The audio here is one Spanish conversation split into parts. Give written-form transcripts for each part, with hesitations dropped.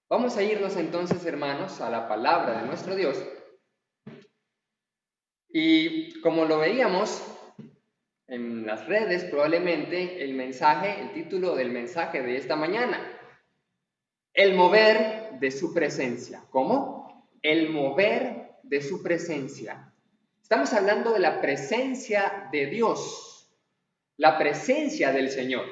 Vamos a irnos entonces, hermanos, a la palabra de nuestro Dios. Y como lo veíamos en las redes, probablemente el título del mensaje de esta mañana, el mover de su presencia. ¿Cómo? El mover de su presencia. Estamos hablando de la presencia de Dios, la presencia del Señor.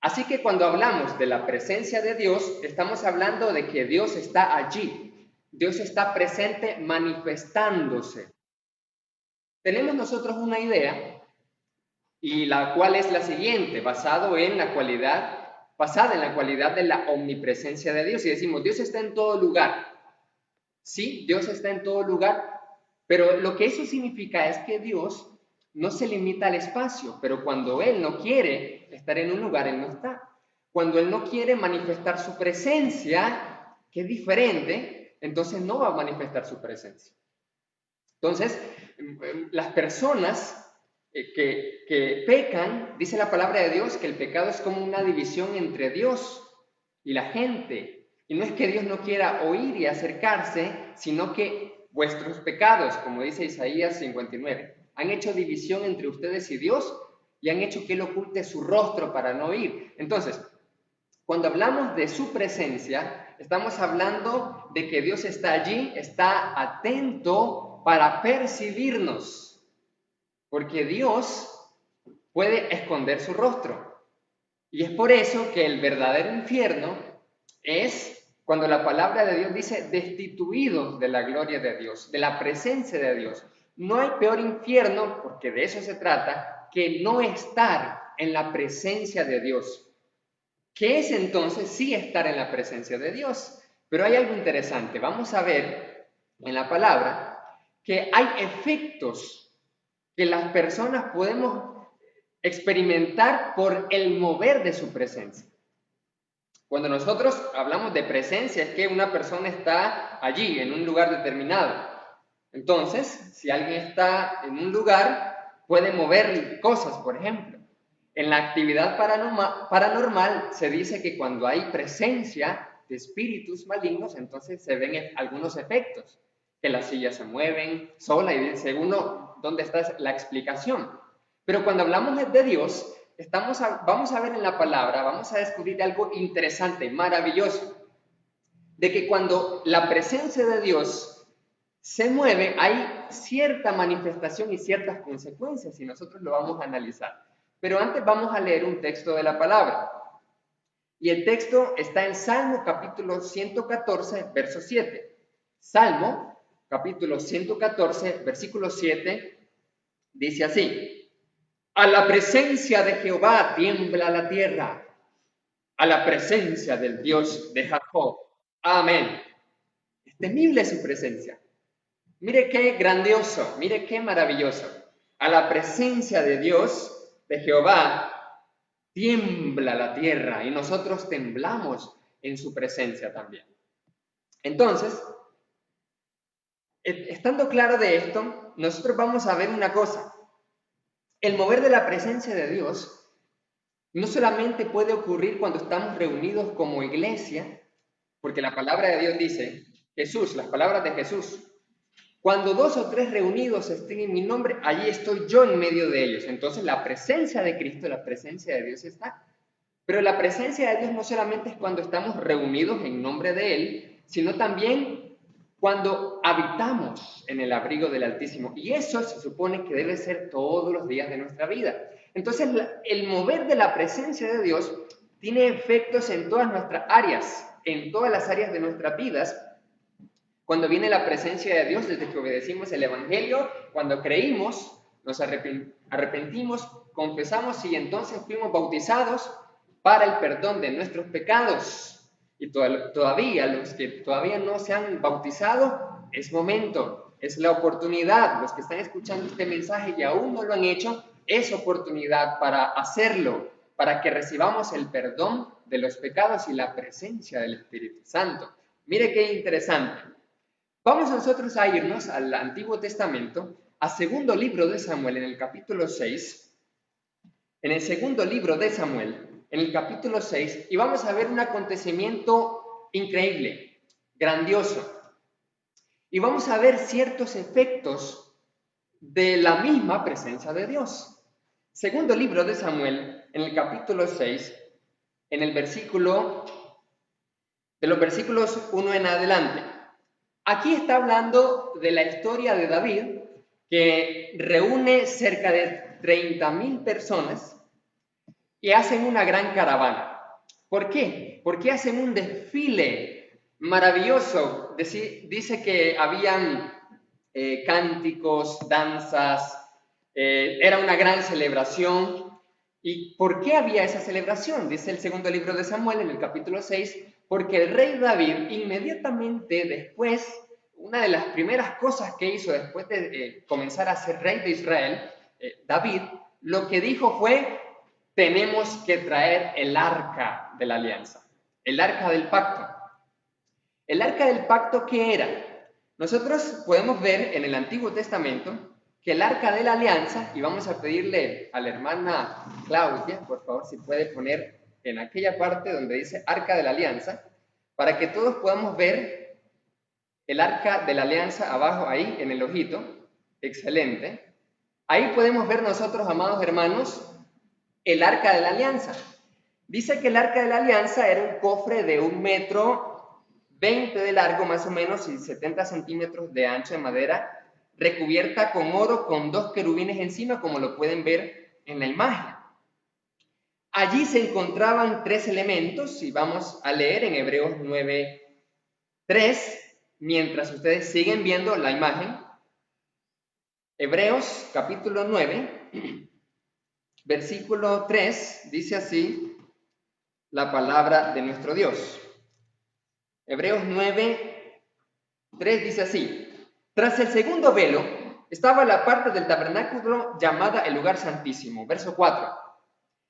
Así que cuando hablamos de la presencia de Dios, estamos hablando de que Dios está allí. Dios está presente manifestándose. Tenemos nosotros una idea, y la cual es la siguiente, basada en la cualidad de la omnipresencia de Dios. Y decimos, Dios está en todo lugar. Sí, Dios está en todo lugar, pero lo que eso significa es que Dios no se limita al espacio, pero cuando Él no quiere estar en un lugar, Él no está. Cuando Él no quiere manifestar su presencia, que es diferente, entonces no va a manifestar su presencia. Entonces, las personas que pecan, dice la palabra de Dios que el pecado es como una división entre Dios y la gente. Y no es que Dios no quiera oír y acercarse, sino que vuestros pecados, como dice Isaías 59, han hecho división entre ustedes y Dios y han hecho que Él oculte su rostro para no oír. Entonces, cuando hablamos de su presencia, estamos hablando de que Dios está allí, está atento para percibirnos, porque Dios puede esconder su rostro. Y es por eso que el verdadero infierno es cuando la palabra de Dios dice destituidos de la gloria de Dios, de la presencia de Dios. No hay peor infierno, porque de eso se trata, que no estar en la presencia de Dios. ¿Qué es entonces sí estar en la presencia de Dios? Pero hay algo interesante. Vamos a ver en la palabra que hay efectos que las personas podemos experimentar por el mover de su presencia. Cuando nosotros hablamos de presencia es que una persona está allí, en un lugar determinado. Entonces, si alguien está en un lugar, puede mover cosas, por ejemplo. En la actividad paranormal se dice que cuando hay presencia de espíritus malignos, entonces se ven algunos efectos, que las sillas se mueven sola y dice uno, ¿dónde está la explicación? Pero cuando hablamos de Dios, vamos a ver en la palabra, vamos a descubrir algo interesante, maravilloso, de que cuando la presencia de Dios se mueve, hay cierta manifestación y ciertas consecuencias, y nosotros lo vamos a analizar. Pero antes vamos a leer un texto de la palabra. Y el texto está en Salmo capítulo 114, verso 7. Salmo capítulo 114, versículo 7, dice así: a la presencia de Jehová tiembla la tierra, a la presencia del Dios de Jacob. Amén. Es temible su presencia. Mire qué grandioso, mire qué maravilloso. A la presencia de Dios, de Jehová, tiembla la tierra y nosotros temblamos en su presencia también. Entonces, estando claro de esto, nosotros vamos a ver una cosa. El mover de la presencia de Dios no solamente puede ocurrir cuando estamos reunidos como iglesia, porque la palabra de Dios dice, Jesús, las palabras de Jesús, cuando 2 o 3 reunidos estén en mi nombre, allí estoy yo en medio de ellos. Entonces la presencia de Cristo, la presencia de Dios está. Pero la presencia de Dios no solamente es cuando estamos reunidos en nombre de Él, sino también cuando habitamos en el abrigo del Altísimo. Y eso se supone que debe ser todos los días de nuestra vida. Entonces el mover de la presencia de Dios tiene efectos en todas nuestras áreas, en todas las áreas de nuestras vidas. Cuando viene la presencia de Dios, desde que obedecimos el Evangelio, cuando creímos, nos arrepentimos, confesamos y entonces fuimos bautizados para el perdón de nuestros pecados. Y todavía, los que todavía no se han bautizado, es momento, es la oportunidad. Los que están escuchando este mensaje y aún no lo han hecho, es oportunidad para hacerlo, para que recibamos el perdón de los pecados y la presencia del Espíritu Santo. Mire qué interesante. Vamos nosotros a irnos al Antiguo Testamento, a segundo libro de Samuel, en el capítulo 6. En el segundo libro de Samuel, en el capítulo 6, y vamos a ver un acontecimiento increíble, grandioso. Y vamos a ver ciertos efectos de la misma presencia de Dios. Segundo libro de Samuel, en el capítulo 6, en el versículo, de los versículos 1 en adelante. Aquí está hablando de la historia de David, que reúne cerca de 30,000 personas y hacen una gran caravana. ¿Por qué? Porque hacen un desfile maravilloso. Dice que habían cánticos, danzas, era una gran celebración. ¿Y por qué había esa celebración? Dice el segundo libro de Samuel en el capítulo 6, porque el rey David inmediatamente después, una de las primeras cosas que hizo después de comenzar a ser rey de Israel, David, lo que dijo fue: tenemos que traer el arca de la alianza, el arca del pacto. ¿El arca del pacto qué era? Nosotros podemos ver en el Antiguo Testamento que el arca de la alianza, y vamos a pedirle a la hermana Claudia, por favor, si puede poner en aquella parte donde dice arca de la alianza, para que todos podamos ver el arca de la alianza abajo ahí en el ojito. Excelente. Ahí podemos ver nosotros, amados hermanos, el arca de la alianza. Dice que el arca de la alianza era un cofre de 1,20 m de largo más o menos y 70 centímetros de ancho, de madera, recubierta con oro, con 2 querubines encima, como lo pueden ver en la imagen. Allí se encontraban 3 elementos, y vamos a leer en Hebreos 9:3, mientras ustedes siguen viendo la imagen. Hebreos capítulo 9, versículo 3, dice así la palabra de nuestro Dios. Hebreos 9:3 dice así: tras el segundo velo estaba la parte del tabernáculo llamada el lugar santísimo, verso 4,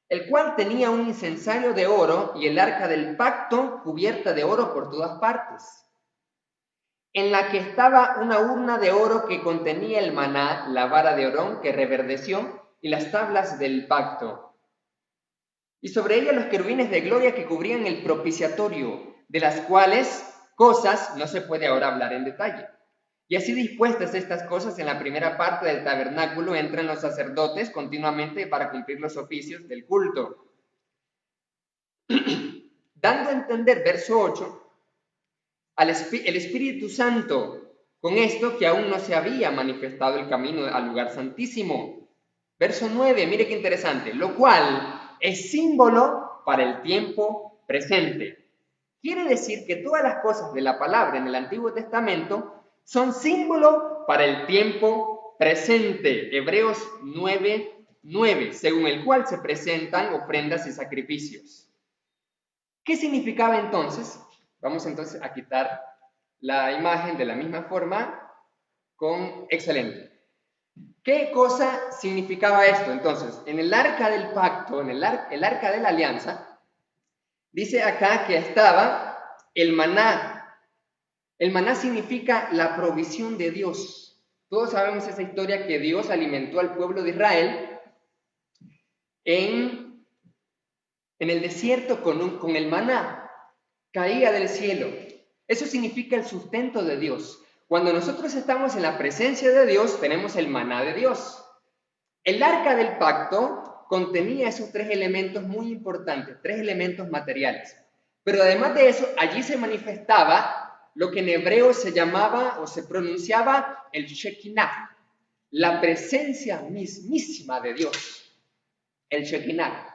el cual tenía un incensario de oro y el arca del pacto cubierta de oro por todas partes, en la que estaba una urna de oro que contenía el maná, la vara de Aarón que reverdeció y las tablas del pacto, y sobre ella los querubines de gloria que cubrían el propiciatorio, de las cuales cosas no se puede ahora hablar en detalle. Y así dispuestas estas cosas, en la primera parte del tabernáculo entran los sacerdotes continuamente para cumplir los oficios del culto. Dando a entender, verso 8, el Espíritu Santo con esto que aún no se había manifestado el camino al lugar santísimo. Verso 9, mire qué interesante, lo cual es símbolo para el tiempo presente. Quiere decir que todas las cosas de la palabra en el Antiguo Testamento son símbolo para el tiempo presente. Hebreos 9:9, según el cual se presentan ofrendas y sacrificios. ¿Qué significaba entonces? Vamos entonces a quitar la imagen de la misma forma con excelente. ¿Qué cosa significaba esto? Entonces, en el arca del pacto, en el arca de la alianza, dice acá que estaba el maná. El maná significa la provisión de Dios. Todos sabemos esa historia que Dios alimentó al pueblo de Israel en el desierto con el maná. Caía del cielo. Eso significa el sustento de Dios. Cuando nosotros estamos en la presencia de Dios, tenemos el maná de Dios. El arca del pacto contenía esos 3 elementos muy importantes, 3 elementos materiales. Pero además de eso, allí se manifestaba lo que en hebreo se llamaba o se pronunciaba el Shekinah, la presencia mismísima de Dios, el Shekinah.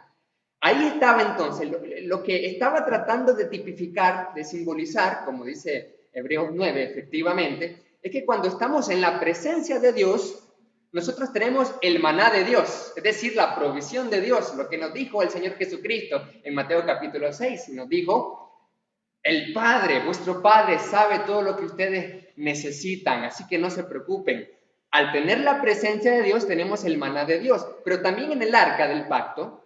Ahí estaba entonces, lo que estaba tratando de tipificar, de simbolizar, como dice Hebreos 9, efectivamente, es que cuando estamos en la presencia de Dios, nosotros tenemos el maná de Dios, es decir, la provisión de Dios, lo que nos dijo el Señor Jesucristo en Mateo capítulo 6, nos dijo: el Padre, vuestro Padre, sabe todo lo que ustedes necesitan, así que no se preocupen. Al tener la presencia de Dios, tenemos el maná de Dios, pero también en el arca del pacto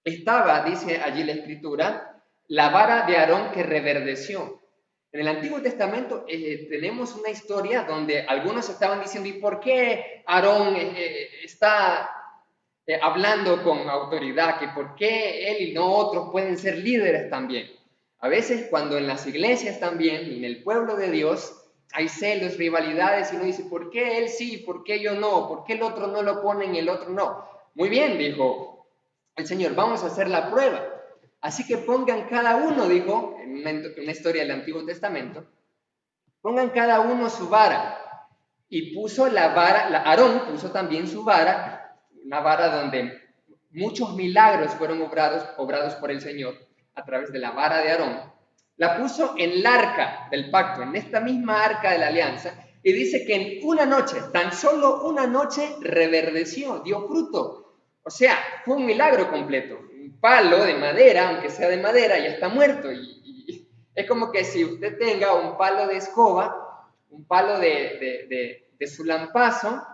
estaba, dice allí la Escritura, la vara de Aarón que reverdeció. En el Antiguo Testamento tenemos una historia donde algunos estaban diciendo: ¿y por qué Aarón está hablando con autoridad? ¿Que por qué él y no otros pueden ser líderes también? A veces cuando en las iglesias también, y en el pueblo de Dios, hay celos, rivalidades, y uno dice, ¿por qué él sí? ¿Por qué yo no? ¿Por qué el otro no lo pone y el otro no? Muy bien, dijo el Señor, vamos a hacer la prueba. Así que pongan cada uno, dijo, en una historia del Antiguo Testamento, pongan cada uno su vara. Y puso la vara, Aarón puso también su vara, una vara donde muchos milagros fueron obrados por el Señor a través de la vara de Aarón. La puso en el arca del pacto, en esta misma arca de la alianza, y dice que en una noche, tan solo una noche, reverdeció, dio fruto. O sea, fue un milagro completo. Un palo de madera, aunque sea de madera, ya está muerto. Y es como que si usted tenga un palo de escoba, un palo de su lampazo,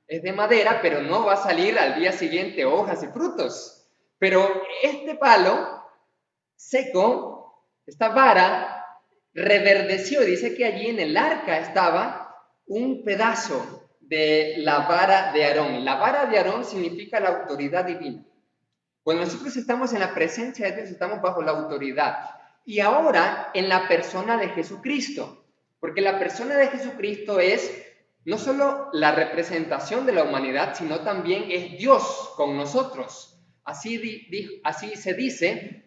es de madera, pero no va a salir al día siguiente hojas y frutos. Pero este palo seco, esta vara, reverdeció. Dice que allí en el arca estaba un pedazo de la vara de Aarón. La vara de Aarón significa la autoridad divina. Cuando nosotros estamos en la presencia de Dios, estamos bajo la autoridad. Y ahora en la persona de Jesucristo. Porque la persona de Jesucristo es no solo la representación de la humanidad, sino también es Dios con nosotros. Así se dice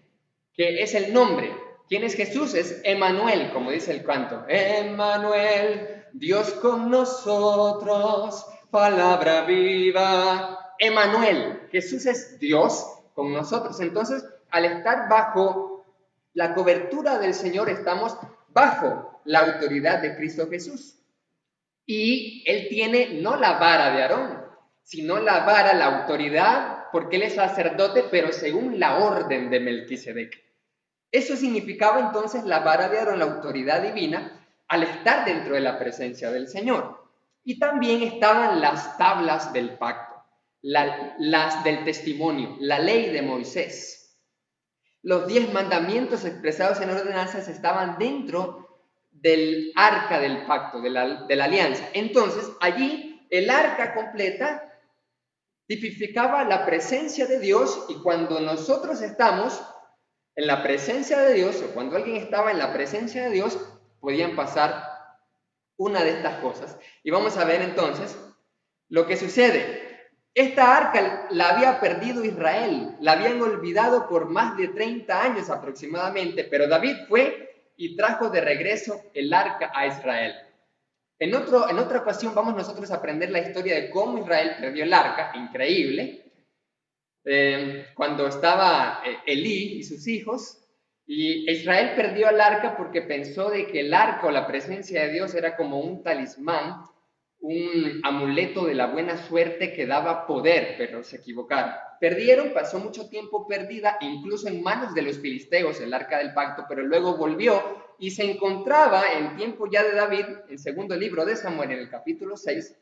que es el nombre. ¿Quién es Jesús? Es Emmanuel, como dice el canto. Emmanuel, Dios con nosotros, palabra viva. Emmanuel, Jesús es Dios con nosotros. Entonces, al estar bajo la cobertura del Señor, estamos bajo la autoridad de Cristo Jesús. Y Él tiene no la vara de Aarón, sino la vara, la autoridad, porque Él es sacerdote, pero según la orden de Melquisedec. Eso significaba entonces la vara de Aarón, la autoridad divina, al estar dentro de la presencia del Señor. Y también estaban las tablas del pacto, las del testimonio, la ley de Moisés. Los 10 mandamientos expresados en ordenanzas estaban dentro del arca del pacto, de la alianza. Entonces, allí el arca completa tipificaba la presencia de Dios, y cuando nosotros estamos en la presencia de Dios, o cuando alguien estaba en la presencia de Dios, podían pasar una de estas cosas. Y vamos a ver entonces lo que sucede. Esta arca la había perdido Israel, la habían olvidado por más de 30 años aproximadamente, pero David fue y trajo de regreso el arca a Israel. En otra ocasión vamos nosotros a aprender la historia de cómo Israel perdió el arca, increíble, cuando estaba Elí y sus hijos, y Israel perdió el arca porque pensó de que el arca o la presencia de Dios era como un talismán, un amuleto de la buena suerte que daba poder, pero se equivocaron. Perdieron, pasó mucho tiempo perdida, incluso en manos de los filisteos, el arca del pacto, pero luego volvió y se encontraba en tiempo ya de David, en segundo libro de Samuel, en el capítulo 6,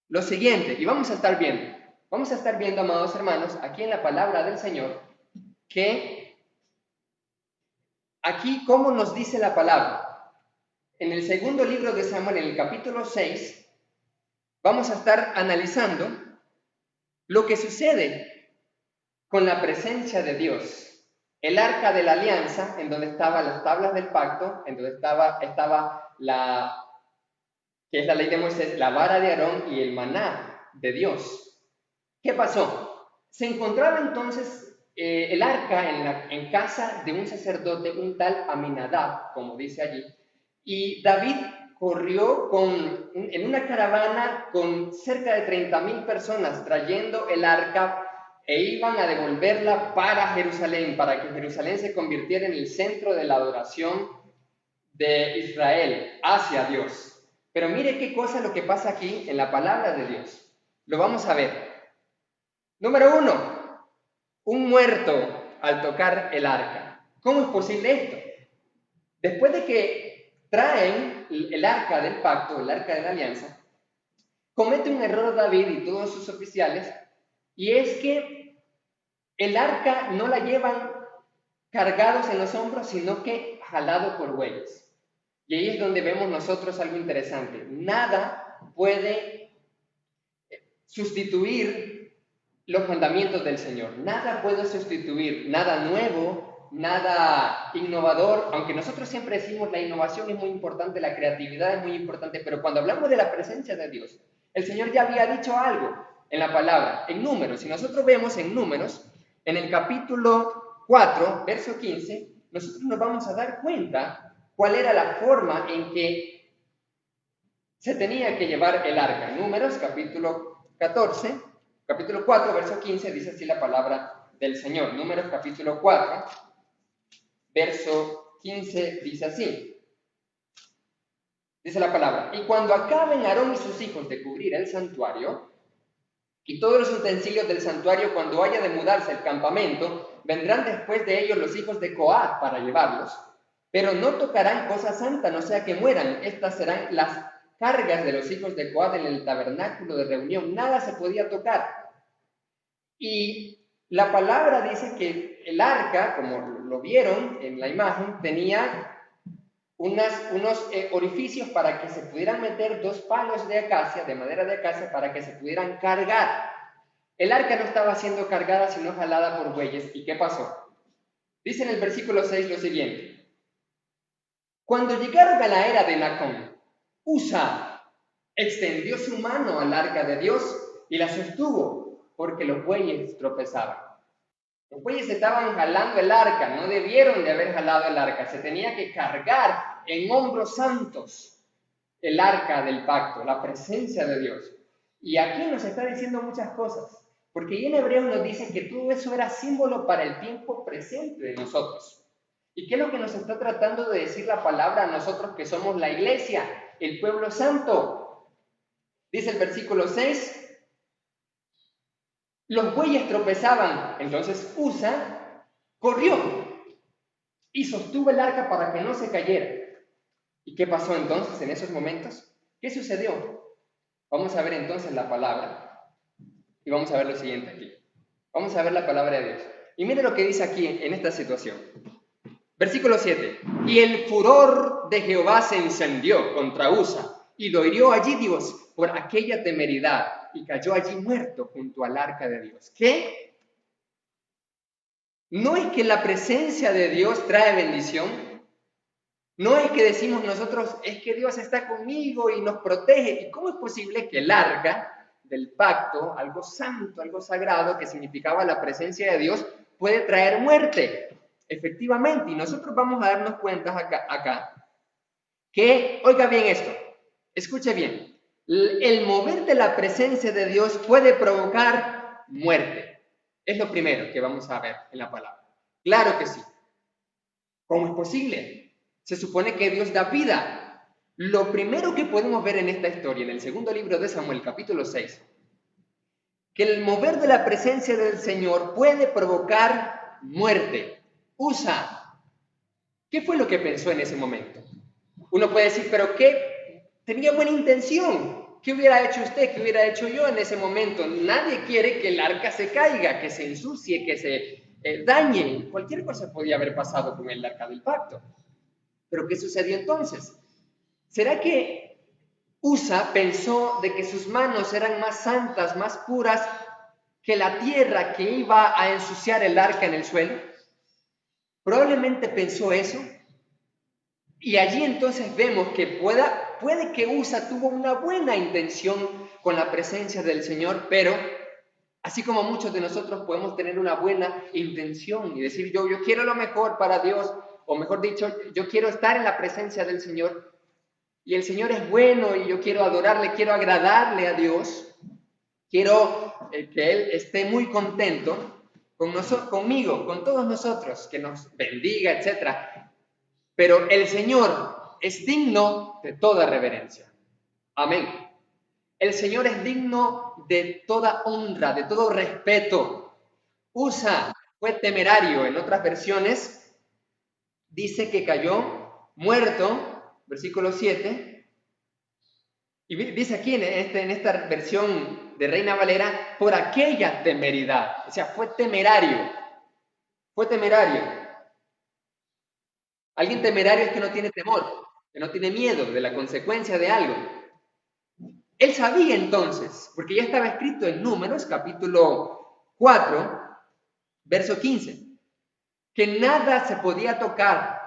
lo siguiente, y vamos a estar viendo, amados hermanos, aquí en la palabra del Señor, que aquí, ¿cómo nos dice la palabra? En el segundo libro de Samuel, en el capítulo 6, vamos a estar analizando lo que sucede con la presencia de Dios. El arca de la alianza, en donde estaban las tablas del pacto, en donde estaba que es la ley de Moisés, la vara de Aarón y el maná de Dios. ¿Qué pasó? Se encontraba entonces el arca en casa de un sacerdote, un tal Aminadab, como dice allí, y David corrió en una caravana con cerca de 30,000 personas trayendo el arca, e iban a devolverla para Jerusalén, para que Jerusalén se convirtiera en el centro de la adoración de Israel hacia Dios. Pero mire qué cosa lo que pasa aquí en la palabra de Dios. Lo vamos a ver. Número 1, un muerto al tocar el arca. ¿Cómo es posible esto? Después de que traen el arca del pacto, el arca de la alianza, comete un error David y todos sus oficiales, y es que el arca no la llevan cargados en los hombros, sino que jalado por bueyes. Y ahí es donde vemos nosotros algo interesante. Nada puede sustituir los mandamientos del Señor. Nada puede sustituir, nada nuevo nada innovador, aunque nosotros siempre decimos la innovación es muy importante, la creatividad es muy importante, pero cuando hablamos de la presencia de Dios, el Señor ya había dicho algo en la palabra, en Números. Si nosotros vemos en Números, en el capítulo 4, verso 15, nosotros nos vamos a dar cuenta cuál era la forma en que se tenía que llevar el arca. Números, capítulo 14, capítulo 4, verso 15, dice así la palabra del Señor. Números, capítulo 4, verso 15, dice así. Dice la palabra: y cuando acaben Aarón y sus hijos de cubrir el santuario, y todos los utensilios del santuario, cuando haya de mudarse el campamento, vendrán después de ellos los hijos de Coat para llevarlos, pero no tocarán cosa santa, no sea que mueran. Estas serán las cargas de los hijos de Coat en el tabernáculo de reunión. Nada se podía tocar. Y la palabra dice que el arca, como lo vieron en la imagen, tenía unos orificios para que se pudieran meter 2 palos de acacia, de madera de acacia, para que se pudieran cargar. El arca no estaba siendo cargada, sino jalada por bueyes. ¿Y qué pasó? Dice en el versículo 6 lo siguiente: cuando llegaron a la era de Nacón, Usa extendió su mano al arca de Dios y la sostuvo, porque los bueyes tropezaban. Los bueyes estaban jalando el arca, no debieron de haber jalado el arca, se tenía que cargar en hombros santos el arca del pacto, la presencia de Dios. Y aquí nos está diciendo muchas cosas, porque en Hebreos nos dice que todo eso era símbolo para el tiempo presente de nosotros. ¿Y qué es lo que nos está tratando de decir la palabra a nosotros que somos la iglesia, el pueblo santo? Dice el versículo 6, los bueyes tropezaban, entonces Usa corrió y sostuvo el arca para que no se cayera. ¿Y qué pasó entonces en esos momentos? ¿Qué sucedió? Vamos a ver entonces la palabra y vamos a ver lo siguiente aquí. Vamos a ver la palabra de Dios. Y mire lo que dice aquí en esta situación. Versículo 7. Y el furor de Jehová se encendió contra Usa y lo hirió allí Dios por aquella temeridad y cayó allí muerto junto al arca de Dios. ¿Qué? ¿No es que la presencia de Dios trae bendición? No es que decimos nosotros, es que Dios está conmigo y nos protege. ¿Y cómo es posible que el arca del pacto, algo santo, algo sagrado, que significaba la presencia de Dios, puede traer muerte? Efectivamente, y nosotros vamos a darnos cuenta acá que, oiga bien esto, escuche bien, el mover de la presencia de Dios puede provocar muerte. Es lo primero que vamos a ver en la palabra. Claro que sí. ¿Cómo es posible? Se supone que Dios da vida. Lo primero que podemos ver en esta historia, en el segundo libro de Samuel, capítulo 6, que el mover de la presencia del Señor puede provocar muerte. Usa, ¿qué fue lo que pensó en ese momento? Uno puede decir, pero ¿qué? Tenía buena intención. ¿Qué hubiera hecho usted? ¿Qué hubiera hecho yo en ese momento? Nadie quiere que el arca se caiga, que se ensucie, que se dañe. Cualquier cosa podía haber pasado con el arca del pacto. ¿Pero qué sucedió entonces? ¿Será que Usa pensó de que sus manos eran más santas, más puras que la tierra que iba a ensuciar el arca en el suelo? Probablemente pensó eso. Y allí entonces vemos que puede que Usa tuvo una buena intención con la presencia del Señor, pero así como muchos de nosotros podemos tener una buena intención y decir yo quiero lo mejor para Dios, o mejor dicho, yo quiero estar en la presencia del Señor, y el Señor es bueno y yo quiero adorarle, quiero agradarle a Dios, quiero que Él esté muy contento conmigo, con todos nosotros, que nos bendiga, etc. Pero el Señor es digno de toda reverencia. Amén. El Señor es digno de toda honra, de todo respeto. Usa fue temerario. En otras versiones dice que cayó muerto, versículo 7. Y dice aquí en esta versión de Reina Valera, por aquella temeridad. O sea, fue temerario. Fue temerario. Alguien temerario es que no tiene temor, que no tiene miedo de la consecuencia de algo. Él sabía entonces, porque ya estaba escrito en Números, capítulo 4, verso 15. que nada se podía tocar.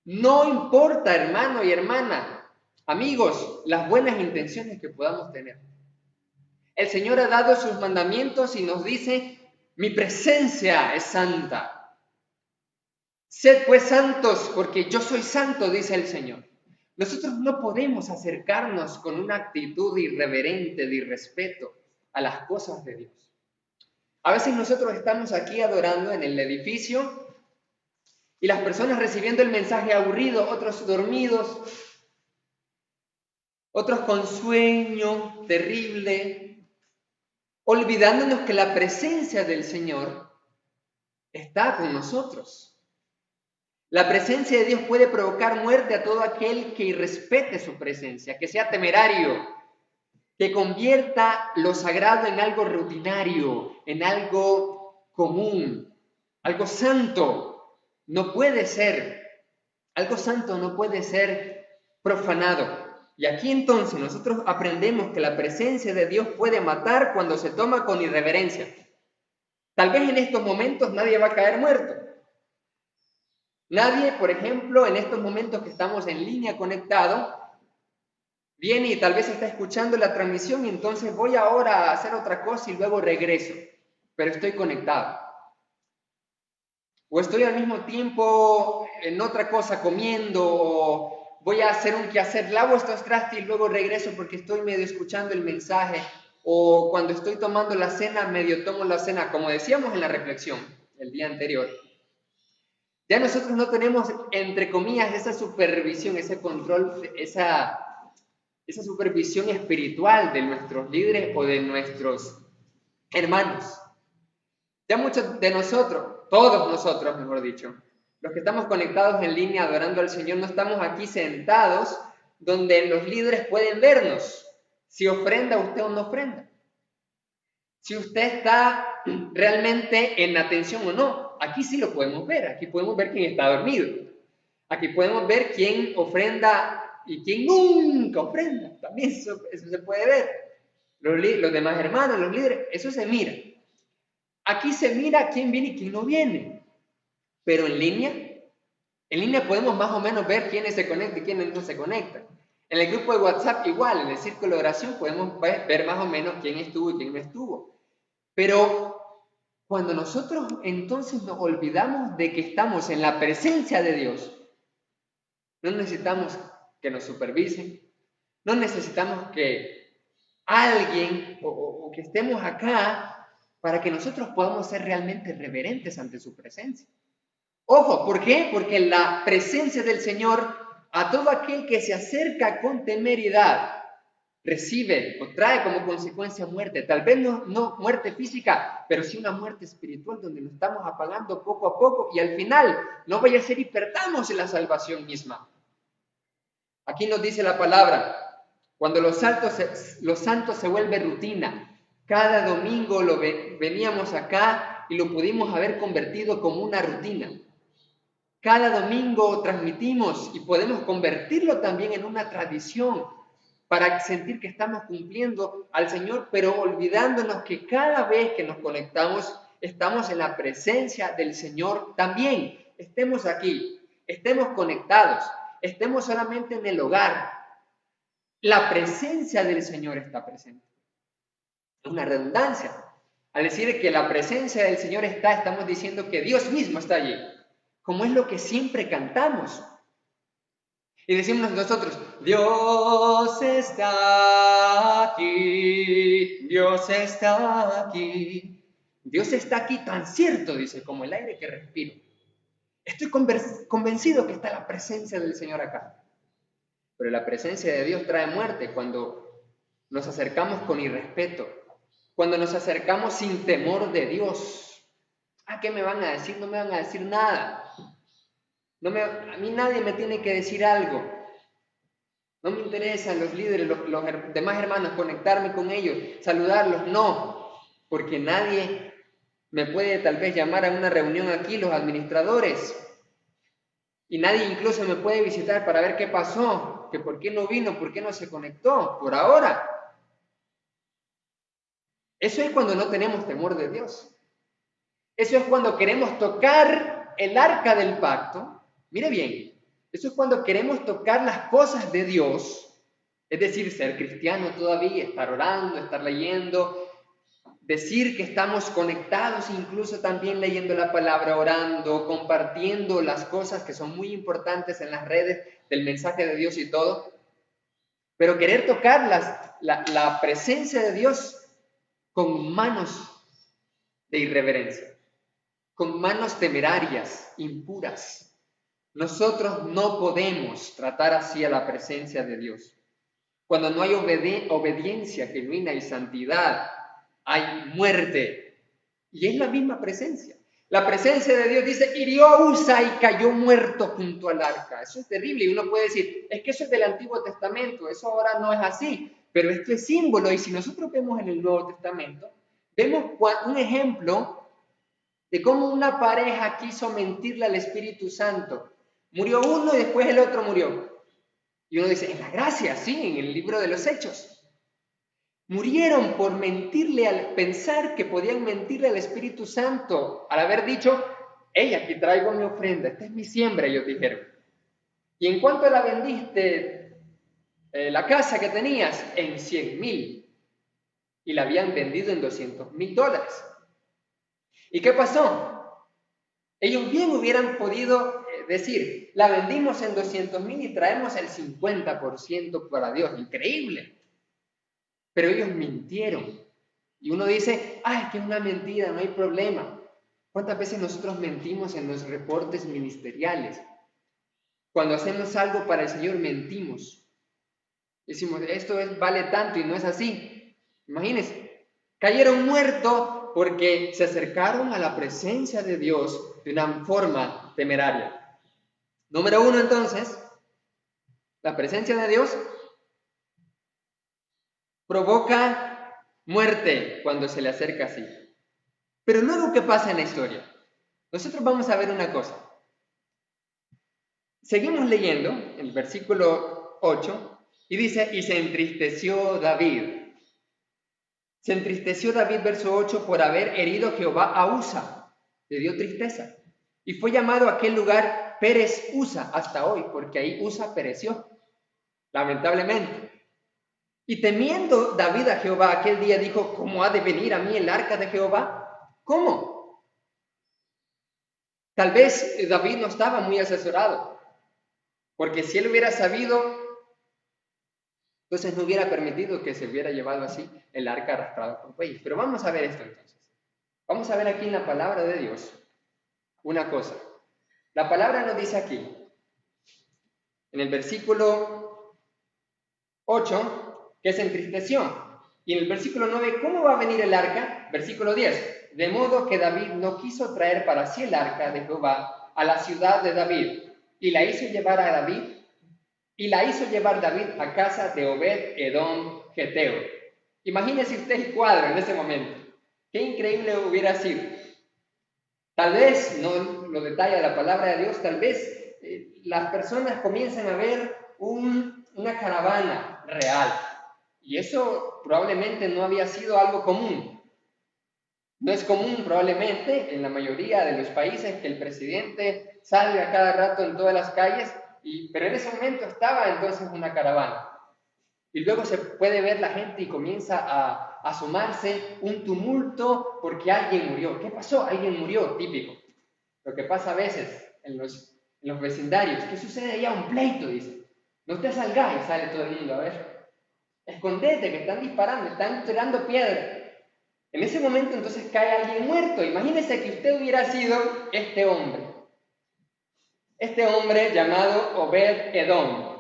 No importa, hermano y hermana, amigos, las buenas intenciones que podamos tener. El Señor ha dado sus mandamientos y nos dice, mi presencia es santa. Sed pues santos, porque yo soy santo, dice el Señor. Nosotros no podemos acercarnos con una actitud irreverente de irrespeto a las cosas de Dios. A veces nosotros estamos aquí adorando en el edificio y las personas recibiendo el mensaje aburrido, otros dormidos, otros con sueño terrible, olvidándonos que la presencia del Señor está con nosotros. La presencia de Dios puede provocar muerte a todo aquel que irrespete su presencia, que sea temerario, que convierta lo sagrado en algo rutinario, en algo común, algo santo. No puede ser, algo santo no puede ser profanado. Y aquí entonces nosotros aprendemos que la presencia de Dios puede matar cuando se toma con irreverencia. Tal vez en estos momentos nadie va a caer muerto. Nadie, por ejemplo, en estos momentos que estamos en línea conectado, viene y tal vez está escuchando la transmisión y entonces voy ahora a hacer otra cosa y luego regreso, pero estoy conectado. O estoy al mismo tiempo en otra cosa comiendo, o voy a hacer un quehacer, lavo estos trastes y luego regreso porque estoy medio escuchando el mensaje, o cuando estoy tomando la cena, medio tomo la cena, como decíamos en la reflexión el día anterior. Ya nosotros no tenemos, entre comillas, esa supervisión, ese control, esa supervisión espiritual de nuestros líderes o de nuestros hermanos. Ya muchos de nosotros, todos nosotros, mejor dicho, los que estamos conectados en línea adorando al Señor, no estamos aquí sentados donde los líderes pueden vernos, si ofrenda usted o no ofrenda. Si usted está realmente en atención o no, aquí sí lo podemos ver, aquí podemos ver quién está dormido, aquí podemos ver quién ofrenda y quién nunca ofrenda, también eso se puede ver. Los demás hermanos, los líderes, eso se mira. Aquí se mira quién viene y quién no viene, pero en línea podemos más o menos ver quiénes se conectan y quiénes no se conectan. En el grupo de WhatsApp igual, en el círculo de oración podemos ver más o menos quién estuvo y quién no estuvo. Pero cuando nosotros entonces nos olvidamos de que estamos en la presencia de Dios, no necesitamos que nos supervisen, no necesitamos que alguien o que estemos acá para que nosotros podamos ser realmente reverentes ante su presencia. Ojo, ¿por qué? Porque la presencia del Señor a todo aquel que se acerca con temeridad recibe o trae como consecuencia muerte. Tal vez no muerte física, pero sí una muerte espiritual donde nos estamos apagando poco a poco y al final no vaya a ser y perdamos la salvación misma. Aquí nos dice la palabra, cuando los santos se vuelve rutina, cada domingo veníamos acá y lo pudimos haber convertido como una rutina. Cada domingo transmitimos y podemos convertirlo también en una tradición para sentir que estamos cumpliendo al Señor, pero olvidándonos que cada vez que nos conectamos estamos en la presencia del Señor también. Estemos aquí, estemos conectados, estemos solamente en el hogar. La presencia del Señor está presente. Es una redundancia. Al decir que la presencia del Señor está, estamos diciendo que Dios mismo está allí, como es lo que siempre cantamos. Y decimos nosotros, Dios está aquí, Dios está aquí. Dios está aquí tan cierto, dice, como el aire que respiro. Estoy convencido que está la presencia del Señor acá. Pero la presencia de Dios trae muerte cuando nos acercamos con irrespeto, cuando nos acercamos sin temor de Dios. ¿A qué me van a decir? No me van a decir nada. A mí nadie me tiene que decir algo. No me interesan los líderes, los demás hermanos, conectarme con ellos, saludarlos, no, porque nadie me puede tal vez llamar a una reunión aquí, los administradores, y nadie incluso me puede visitar para ver qué pasó, que por qué no vino, por qué no se conectó, por ahora. Eso es cuando no tenemos temor de Dios. Eso es cuando queremos tocar el arca del pacto. Mire bien, eso es cuando queremos tocar las cosas de Dios, es decir, ser cristiano todavía, estar orando, estar leyendo, decir que estamos conectados, incluso también leyendo la palabra, orando, compartiendo las cosas que son muy importantes en las redes del mensaje de Dios y todo. Pero querer tocar la presencia de Dios con manos de irreverencia, con manos temerarias, impuras. Nosotros no podemos tratar así a la presencia de Dios. Cuando no hay obediencia genuina y santidad, hay muerte. Y es la misma presencia. La presencia de Dios dice, hirió a Usa y cayó muerto junto al arca. Eso es terrible. Y uno puede decir, es que eso es del Antiguo Testamento, eso ahora no es así. Pero esto es símbolo. Y si nosotros vemos en el Nuevo Testamento, vemos un ejemplo de cómo una pareja quiso mentirle al Espíritu Santo. Murió uno y después el otro murió. Y uno dice, en la gracia, sí, en el libro de los Hechos. Murieron por mentirle, al pensar que podían mentirle al Espíritu Santo, al haber dicho, hey, aquí traigo mi ofrenda, esta es mi siembra, ellos dijeron. ¿Y en cuánto la vendiste? La casa que tenías, en 100,000. Y la habían vendido en $200,000. ¿Y qué pasó? Ellos bien hubieran podido decir, la vendimos en 200,000 y traemos el 50% para Dios. Increíble. Pero ellos mintieron. Y uno dice, es que es una mentira, no hay problema. ¿Cuántas veces nosotros mentimos en los reportes ministeriales? Cuando hacemos algo para el Señor, mentimos. Decimos, esto vale tanto y no es así. Imagínense, cayeron muertos porque se acercaron a la presencia de Dios de una forma temeraria. Número 1, entonces, la presencia de Dios provoca muerte cuando se le acerca así. Pero luego, ¿qué pasa en la historia? Nosotros vamos a ver una cosa. Seguimos leyendo el versículo 8 y dice, y se entristeció David. Se entristeció David, verso 8, por haber herido Jehová a Usa. Le dio tristeza. Y fue llamado a aquel lugar Pérez Usa hasta hoy, porque ahí Usa pereció, lamentablemente. Y temiendo David a Jehová aquel día dijo, ¿cómo ha de venir a mí el arca de Jehová? ¿Cómo? Tal vez David no estaba muy asesorado, porque si él hubiera sabido, entonces no hubiera permitido que se hubiera llevado así el arca arrastrado por bueyes. Pero vamos a ver esto entonces. Vamos a ver aquí en la palabra de Dios una cosa. La palabra nos dice aquí, en el versículo 8, que se entristeció. Y en el versículo 9, ¿cómo va a venir el arca? Versículo 10, de modo que David no quiso traer para sí el arca de Jehová a la ciudad de David, y la hizo llevar David a casa de Obed Edom Geteo. Imagínese usted el cuadro en ese momento. Qué increíble hubiera sido. Tal vez, no lo detalla la palabra de Dios, tal vez las personas comienzan a ver una caravana real. Y eso probablemente no había sido algo común. No es común probablemente en la mayoría de los países que el presidente salga cada rato en todas las calles, pero en ese momento estaba entonces una caravana. Y luego se puede ver la gente y comienza a sumarse un tumulto porque alguien murió. ¿Qué pasó? Alguien murió, típico. Lo que pasa a veces en los vecindarios. ¿Qué sucede allá? Un pleito, dice. No te salgas y sale todo el mundo a ver. Escondete, que están disparando, están tirando piedras. En ese momento entonces cae alguien muerto. Imagínese que usted hubiera sido este hombre. Este hombre llamado Obed Edom.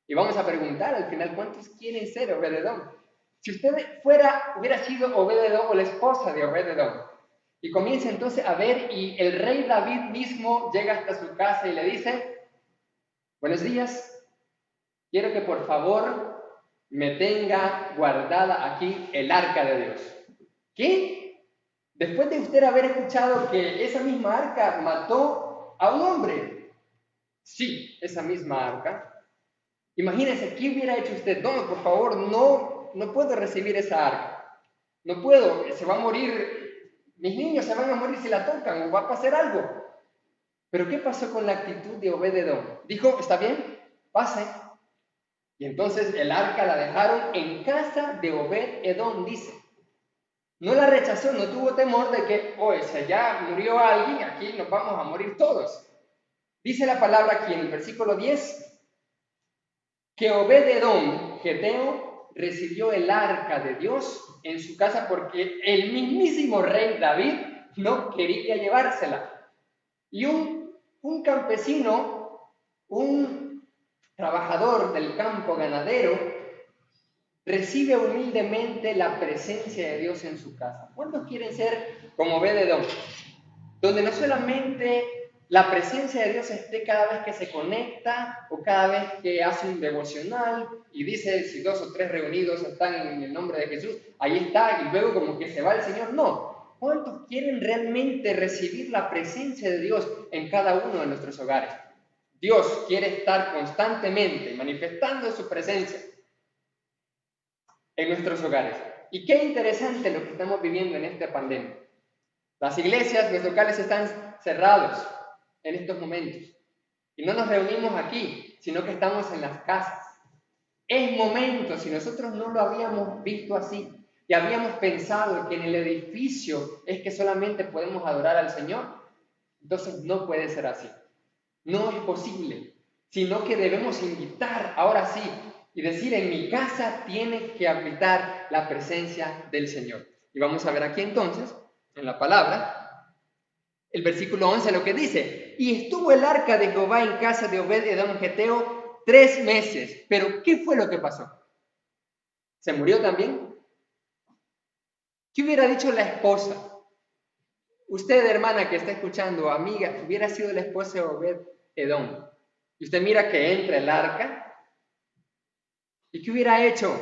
Y vamos a preguntar al final, ¿cuántos quieren ser Obed Edom? Si usted hubiera sido Obed Edom o la esposa de Obed Edom, y comienza entonces a ver, y el rey David mismo llega hasta su casa y le dice, buenos días, quiero que por favor me tenga guardada aquí el arca de Dios. ¿Qué? Después de usted haber escuchado que esa misma arca mató a un hombre. Sí, esa misma arca. Imagínense, ¿qué hubiera hecho usted? No, por favor, no puedo recibir esa arca. No puedo, se va a morir mis niños se van a morir si la tocan o va a pasar algo. Pero ¿qué pasó con la actitud de Obed-Edom? Dijo, está bien, pase. Y entonces el arca la dejaron en casa de Obed-Edom, dice. No la rechazó, no tuvo temor de que, si ya murió alguien, aquí nos vamos a morir todos. Dice la palabra aquí en el versículo 10, que Obed-Edom, geteo, recibió el arca de Dios en su casa porque el mismísimo rey David no quería llevársela. Y un campesino, un trabajador del campo ganadero, recibe humildemente la presencia de Dios en su casa. ¿Cuántos quieren ser como Obed-Edom? Donde no solamente la presencia de Dios esté cada vez que se conecta o cada vez que hace un devocional y dice, si 2 o 3 reunidos están en el nombre de Jesús, ahí está, y luego como que se va el Señor. No. ¿Cuántos quieren realmente recibir la presencia de Dios en cada uno de nuestros hogares? Dios quiere estar constantemente manifestando su presencia en nuestros hogares. Y qué interesante lo que estamos viviendo en esta pandemia. Las iglesias, los locales están cerrados en estos momentos. Y no nos reunimos aquí, sino que estamos en las casas. Es momento, si nosotros no lo habíamos visto así, y habíamos pensado que en el edificio es que solamente podemos adorar al Señor, entonces no puede ser así. No es posible, sino que debemos invitar ahora sí y decir, en mi casa tiene que habitar la presencia del Señor. Y vamos a ver aquí entonces, en la palabra, el versículo 11 lo que dice, y estuvo el arca de Jehová en casa de Obed-Edom geteo 3 meses. Pero ¿qué fue lo que pasó? ¿Se murió también? ¿Qué hubiera dicho la esposa? Usted, hermana que está escuchando, amiga, hubiera sido la esposa de Obed-Edom. Y usted mira que entra el arca. ¿Y qué hubiera hecho?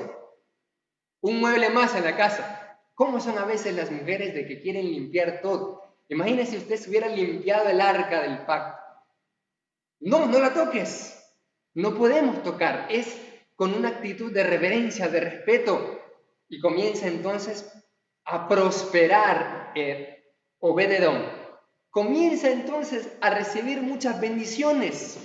Un mueble más en la casa. ¿Cómo son a veces las mujeres de que quieren limpiar todo? Imagínese si usted se hubiera limpiado el arca del pacto. No, no la toques. No podemos tocar. Es con una actitud de reverencia, de respeto. Y comienza entonces a prosperar Obed-Edom. Comienza entonces a recibir muchas bendiciones.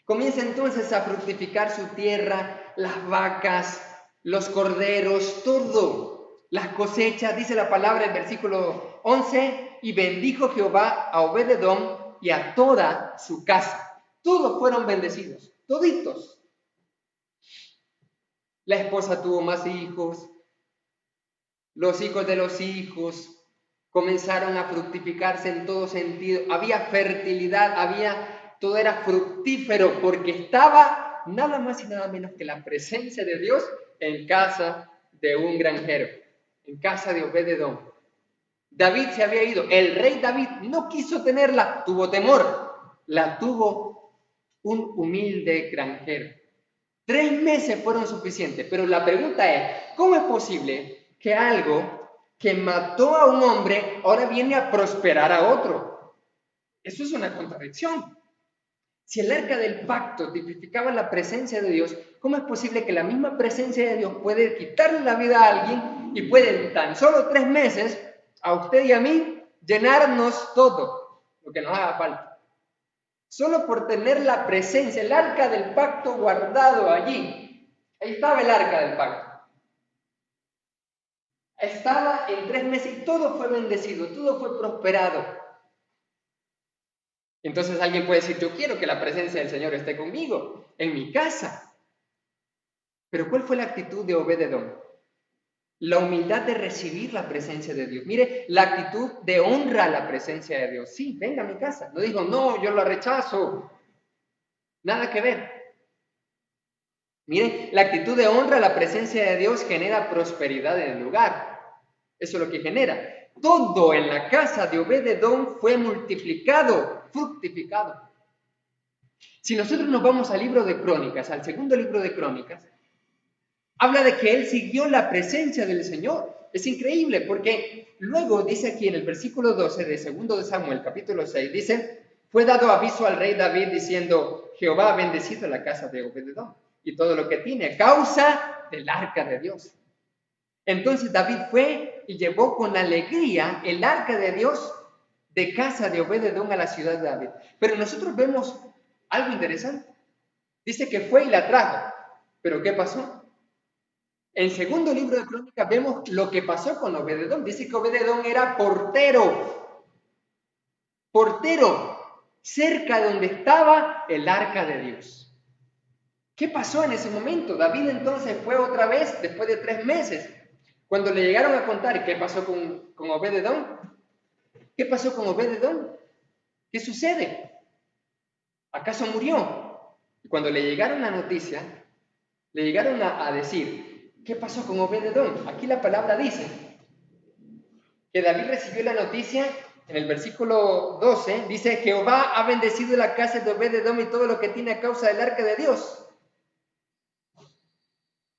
Comienza entonces a fructificar su tierra, las vacas, los corderos, todo. Las cosechas, dice la palabra en versículo 11, y bendijo Jehová a Obed-Edom y a toda su casa. Todos fueron bendecidos, toditos. La esposa tuvo más hijos, los hijos de los hijos comenzaron a fructificarse en todo sentido. Había fertilidad, todo era fructífero porque estaba nada más y nada menos que la presencia de Dios en casa de un granjero, en casa de Obed-Edom. David se había ido, el rey David no quiso tenerla, tuvo temor, la tuvo un humilde granjero. 3 meses fueron suficientes, pero la pregunta es, ¿cómo es posible que algo que mató a un hombre ahora viene a prosperar a otro? Eso es una contradicción. Si el arca del pacto tipificaba la presencia de Dios, ¿cómo es posible que la misma presencia de Dios puede quitarle la vida a alguien y puede en tan solo 3 meses a usted y a mí llenarnos todo lo que nos haga falta? Solo por tener la presencia, el arca del pacto guardado allí. Ahí estaba el arca del pacto. Estaba en 3 meses y todo fue bendecido, todo fue prosperado. Entonces alguien puede decir, yo quiero que la presencia del Señor esté conmigo, en mi casa. Pero ¿cuál fue la actitud de Obed-Edom? La humildad de recibir la presencia de Dios. Mire, la actitud de honra a la presencia de Dios. Sí, venga a mi casa. No digo, no, yo la rechazo. Nada que ver. Mire, la actitud de honra a la presencia de Dios genera prosperidad en el lugar. Eso es lo que genera. Todo en la casa de Obed-Edom fue multiplicado, fructificado. Si nosotros nos vamos al libro de Crónicas, al segundo libro de Crónicas, habla de que él siguió la presencia del Señor. Es increíble porque luego dice aquí en el versículo 12 de segundo de Samuel, capítulo 6, dice, fue dado aviso al rey David diciendo, Jehová ha bendecido la casa de Obed-Edom y todo lo que tiene a causa del arca de Dios. Entonces David fue y llevó con alegría el arca de Dios de casa de Obed-edom a la ciudad de David. Pero nosotros vemos algo interesante. Dice que fue y la trajo. ¿Pero qué pasó? En segundo libro de Crónicas vemos lo que pasó con Obed-edom. Dice que Obed-edom era portero cerca de donde estaba el arca de Dios. ¿Qué pasó en ese momento? David entonces fue otra vez después de 3 meses. Cuando le llegaron a contar qué pasó con Obed-edom. ¿Qué pasó con Obed-edom? ¿Qué sucede? ¿Acaso murió? Y cuando le llegaron la noticia, le llegaron a decir, ¿qué pasó con Obed-edom? Aquí la palabra dice que David recibió la noticia en el versículo 12, dice, Jehová ha bendecido la casa de Obed-edom y todo lo que tiene a causa del arca de Dios.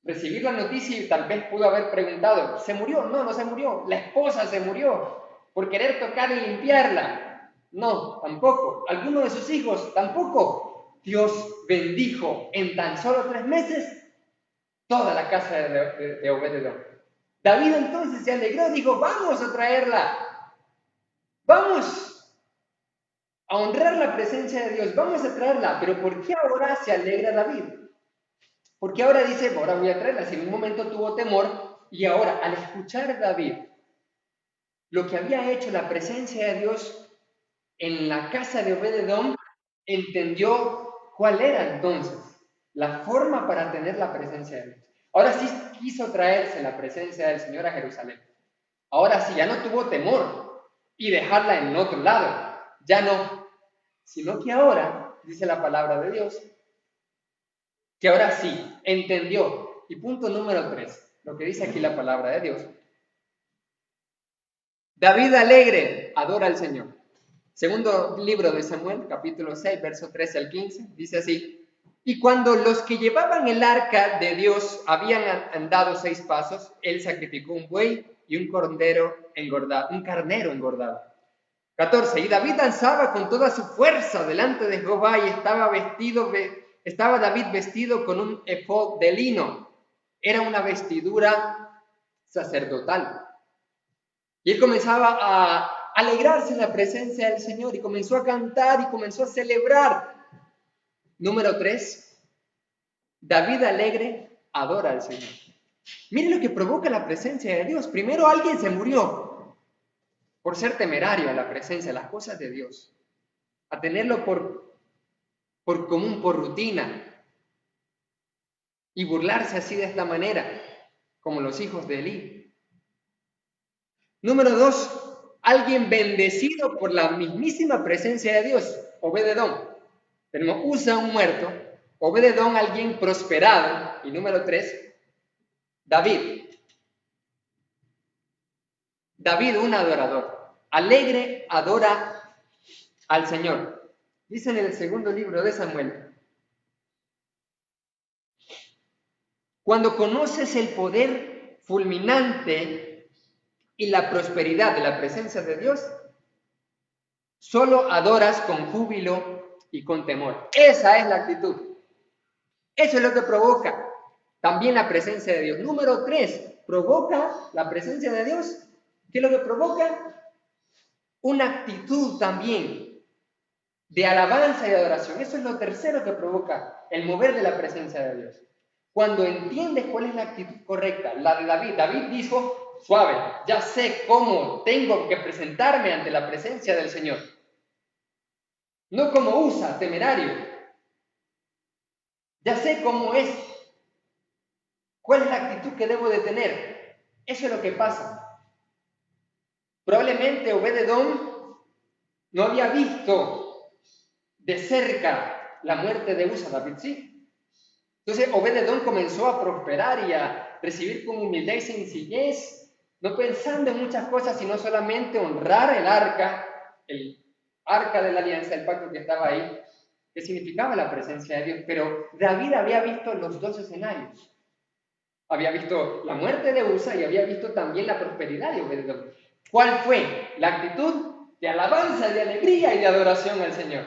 Recibir la noticia y tal vez pudo haber preguntado, ¿se murió? No, no se murió. La esposa se murió por querer tocar y limpiarla. No, tampoco. ¿Alguno de sus hijos? Tampoco. Dios bendijo en tan solo 3 meses toda la casa de Obed-edom. David entonces se alegró, dijo, vamos a traerla. Vamos a honrar la presencia de Dios, vamos a traerla. Pero ¿por qué ahora se alegra David? Porque ahora dice, ahora voy a traerla. Si en un momento tuvo temor, y ahora al escuchar David lo que había hecho la presencia de Dios en la casa de Obed-edom, entendió cuál era entonces la forma para tener la presencia de Dios. Ahora sí quiso traerse la presencia del Señor a Jerusalén. Ahora sí, ya no tuvo temor y dejarla en otro lado. Ya no. Sino que ahora, dice la palabra de Dios, que ahora sí entendió. Y punto número 3, lo que dice aquí la palabra de Dios. David alegre adora al Señor. Segundo libro de Samuel, capítulo 6, verso 13 al 15, dice así: y cuando los que llevaban el arca de Dios habían andado 6 pasos, él sacrificó un buey y un carnero engordado. 14. Y David danzaba con toda su fuerza delante de Jehová y estaba David vestido con un efod de lino. Era una vestidura sacerdotal. Y él comenzaba a alegrarse en la presencia del Señor y comenzó a cantar y comenzó a celebrar. Número 3. David alegre adora al Señor. Mire lo que provoca la presencia de Dios. Primero, alguien se murió por ser temerario a la presencia, a las cosas de Dios, a tenerlo por común, por rutina, y burlarse así de esta manera, como los hijos de Elí. Número 2, alguien bendecido por la mismísima presencia de Dios, Obed-edom. Tenemos Usa, un muerto, Obed-edom, alguien prosperado, y número 3, David, un adorador, alegre adora al Señor. Dice en el segundo libro de Samuel: cuando conoces el poder fulminante y la prosperidad de la presencia de Dios, solo adoras con júbilo y con temor. Esa es la actitud. Eso es lo que provoca también la presencia de Dios. Número 3, provoca la presencia de Dios. ¿Qué es lo que provoca? Una actitud también de alabanza y de adoración. Eso es lo tercero que provoca el mover de la presencia de Dios. Cuando entiendes cuál es la actitud correcta, la de David. David dijo, suave, ya sé cómo tengo que presentarme ante la presencia del Señor. No como Usa, temerario. Ya sé cómo es. ¿Cuál es la actitud que debo de tener? Eso es lo que pasa. Probablemente Obed-edom no había visto de cerca la muerte de Usa, David sí. Entonces Obed-edom comenzó a prosperar y a recibir con humildad y sencillez, no pensando en muchas cosas, sino solamente honrar el arca de la alianza, el pacto que estaba ahí, que significaba la presencia de Dios. Pero David había visto los 2 escenarios. Había visto la muerte de Usa y había visto también la prosperidad de Obed-edom. ¿Cuál fue? La actitud de alabanza, de alegría y de adoración al Señor.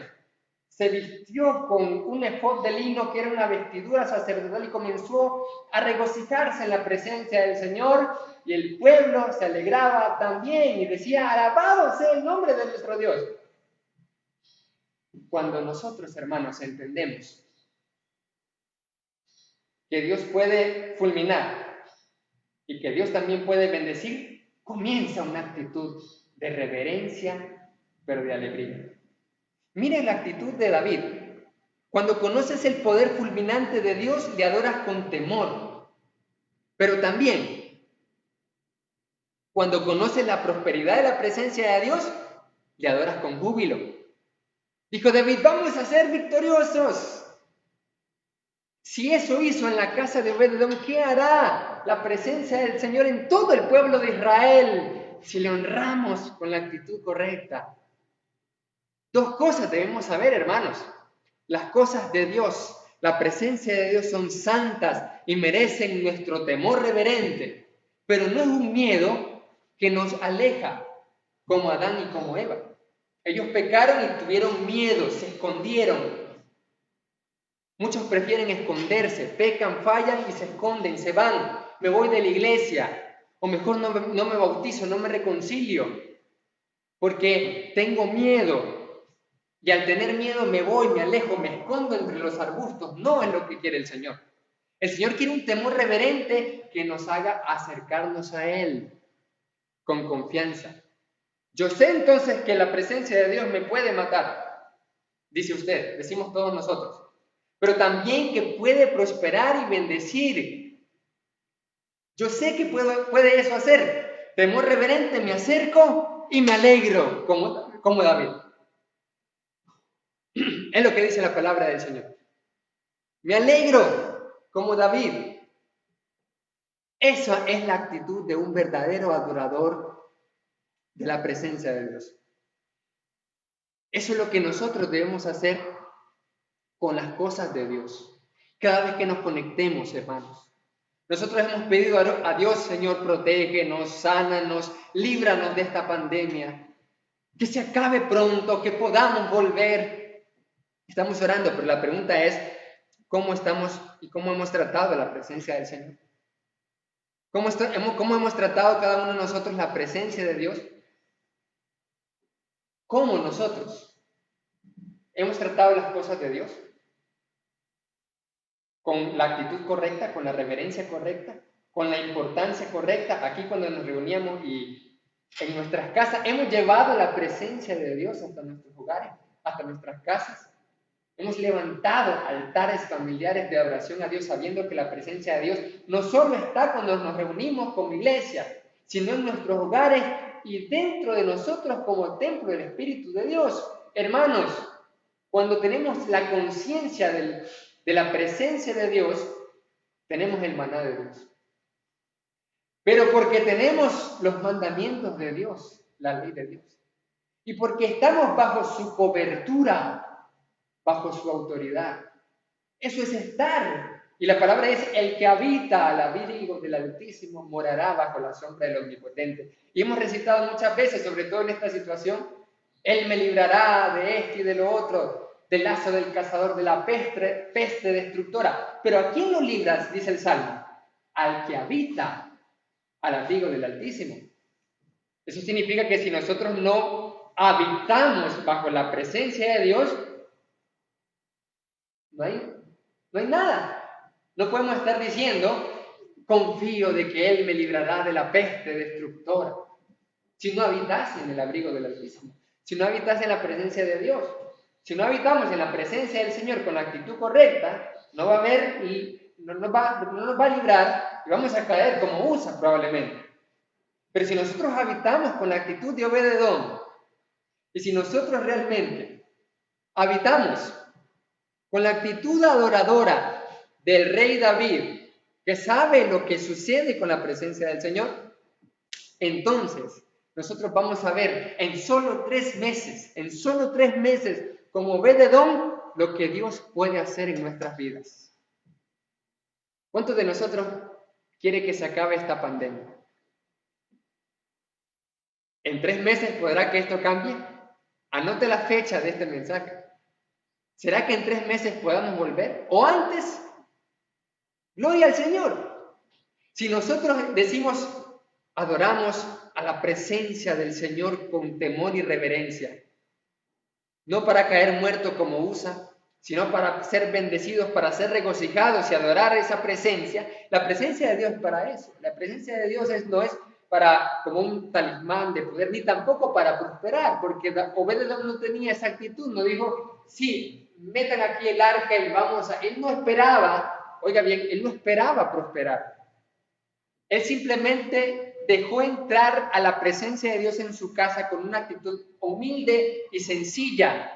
se vistió con un efod de lino que era una vestidura sacerdotal y comenzó a regocijarse en la presencia del Señor, y el pueblo se alegraba también y decía: alabado sea el nombre de nuestro Dios. Cuando nosotros, hermanos, entendemos que Dios puede fulminar y que Dios también puede bendecir, comienza una actitud de reverencia, pero de alegría. Mire la actitud de David. Cuando conoces el poder fulminante de Dios, le adoras con temor. Pero también, cuando conoces la prosperidad de la presencia de Dios, le adoras con júbilo. Dijo David: vamos a ser victoriosos. Si eso hizo en la casa de Obed-Edom, ¿qué hará la presencia del Señor en todo el pueblo de Israel si le honramos con la actitud correcta? Dos cosas debemos saber, hermanos. Las cosas de Dios, la presencia de Dios, son santas y merecen nuestro temor reverente, pero no es un miedo que nos aleja, como Adán y como Eva. Ellos pecaron y tuvieron miedo, se escondieron. Muchos prefieren esconderse, pecan, fallan y se esconden, se van. Me voy de la iglesia, o mejor no me bautizo, no me reconcilio, porque tengo miedo. Y al tener miedo me voy, me alejo, me escondo entre los arbustos. No es lo que quiere el Señor. El Señor quiere un temor reverente que nos haga acercarnos a Él con confianza. Yo sé entonces que la presencia de Dios me puede matar, dice usted, decimos todos nosotros, pero también que puede prosperar y bendecir. Yo sé que puede eso hacer. Temor reverente, me acerco y me alegro, como David. Es lo que dice la palabra del Señor. Me alegro, como David. Esa es la actitud de un verdadero adorador de la presencia de Dios. Eso es lo que nosotros debemos hacer con las cosas de Dios. Cada vez que nos conectemos, hermanos. Nosotros hemos pedido a Dios: Señor, protégenos, sánanos, líbranos de esta pandemia. Que se acabe pronto, que podamos volver. Estamos orando, pero la pregunta es: ¿cómo estamos y cómo hemos tratado la presencia del Señor? ¿Cómo hemos tratado cada uno de nosotros la presencia de Dios? ¿Cómo nosotros hemos tratado las cosas de Dios? ¿Con la actitud correcta, con la reverencia correcta, con la importancia correcta? Aquí cuando nos reuníamos y en nuestras casas, hemos llevado la presencia de Dios hasta nuestros hogares, hasta nuestras casas. Hemos levantado altares familiares de adoración a Dios, sabiendo que la presencia de Dios no solo está cuando nos reunimos como iglesia, sino en nuestros hogares y dentro de nosotros como templo del Espíritu de Dios. Hermanos, cuando tenemos la conciencia de la presencia de Dios, tenemos el maná de Dios. Pero porque tenemos los mandamientos de Dios, la ley de Dios, y porque estamos bajo su cobertura, bajo su autoridad. Eso es estar. Y la palabra es: el que habita al abrigo del Altísimo morará bajo la sombra del Omnipotente. Y hemos recitado muchas veces, sobre todo en esta situación: Él me librará de esto y de lo otro, del lazo del cazador, de la peste destructora. Pero ¿a quién lo libras? Dice el Salmo: al que habita al abrigo del Altísimo. Eso significa que si nosotros no habitamos bajo la presencia de Dios, no hay nada. No podemos estar diciendo: confío de que Él me librará de la peste destructora. Si no habitas en el abrigo del Altísimo, si no habitas en la presencia de Dios, si no habitamos en la presencia del Señor con la actitud correcta, no va a haber y no nos va a librar y vamos a caer como Usa probablemente. Pero si nosotros habitamos con la actitud de Obed-Edom, y si nosotros realmente habitamos con la actitud adoradora del rey David, que sabe lo que sucede con la presencia del Señor, entonces nosotros vamos a ver en solo 3 meses, como Obed-Edom, lo que Dios puede hacer en nuestras vidas. ¿Cuántos de nosotros quiere que se acabe esta pandemia? ¿En 3 meses podrá que esto cambie? Anote la fecha de este mensaje. ¿Será que en 3 meses podamos volver? ¿O antes? Gloria al Señor. Si nosotros decimos, adoramos a la presencia del Señor con temor y reverencia, no para caer muerto como usa, sino para ser bendecidos, para ser regocijados y adorar esa presencia. La presencia de Dios es para eso. La presencia de Dios no es para como un talismán de poder, ni tampoco para prosperar, porque Obed-edom no tenía esa actitud, no dijo, sí, metan aquí el arca y vamos a... Él no esperaba, oiga bien, él no esperaba prosperar. Él simplemente dejó entrar a la presencia de Dios en su casa con una actitud humilde y sencilla,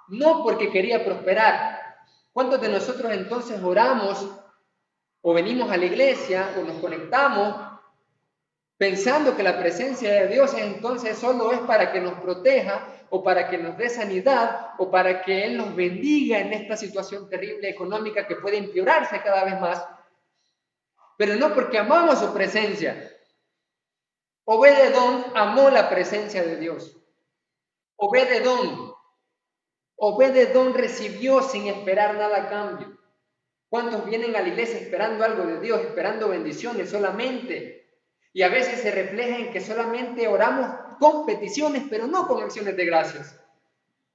no porque quería prosperar. ¿Cuántos de nosotros entonces oramos o venimos a la iglesia o nos conectamos pensando que la presencia de Dios entonces solo es para que nos proteja o para que nos dé sanidad o para que Él nos bendiga en esta situación terrible económica que puede empeorarse cada vez más? Pero no porque amamos su presencia. Obed-edom amó la presencia de Dios. Obed-edom recibió sin esperar nada a cambio. ¿Cuántos vienen a la iglesia esperando algo de Dios, esperando bendiciones solamente? Y a veces se refleja en que solamente oramos con peticiones, pero no con acciones de gracias.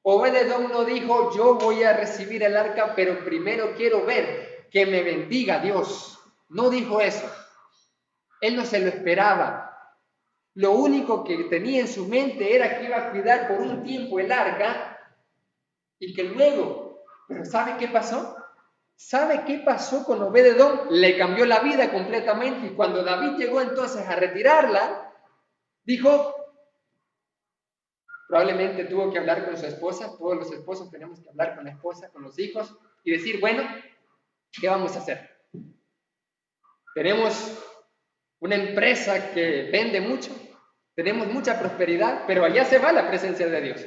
Obed-edom no dijo, yo voy a recibir el arca, pero primero quiero ver que me bendiga Dios. No dijo eso. Él no se lo esperaba. Lo único que tenía en su mente era que iba a cuidar por un tiempo el arca y que luego, pero ¿sabe qué pasó? ¿Sabe qué pasó con Obed-edom? Le cambió la vida completamente, y cuando David llegó entonces a retirarla, dijo, probablemente tuvo que hablar con su esposa, todos los esposos tenemos que hablar con la esposa, con los hijos, y decir, bueno, ¿qué vamos a hacer? Tenemos una empresa que vende mucho, tenemos mucha prosperidad, pero allá se va la presencia de Dios.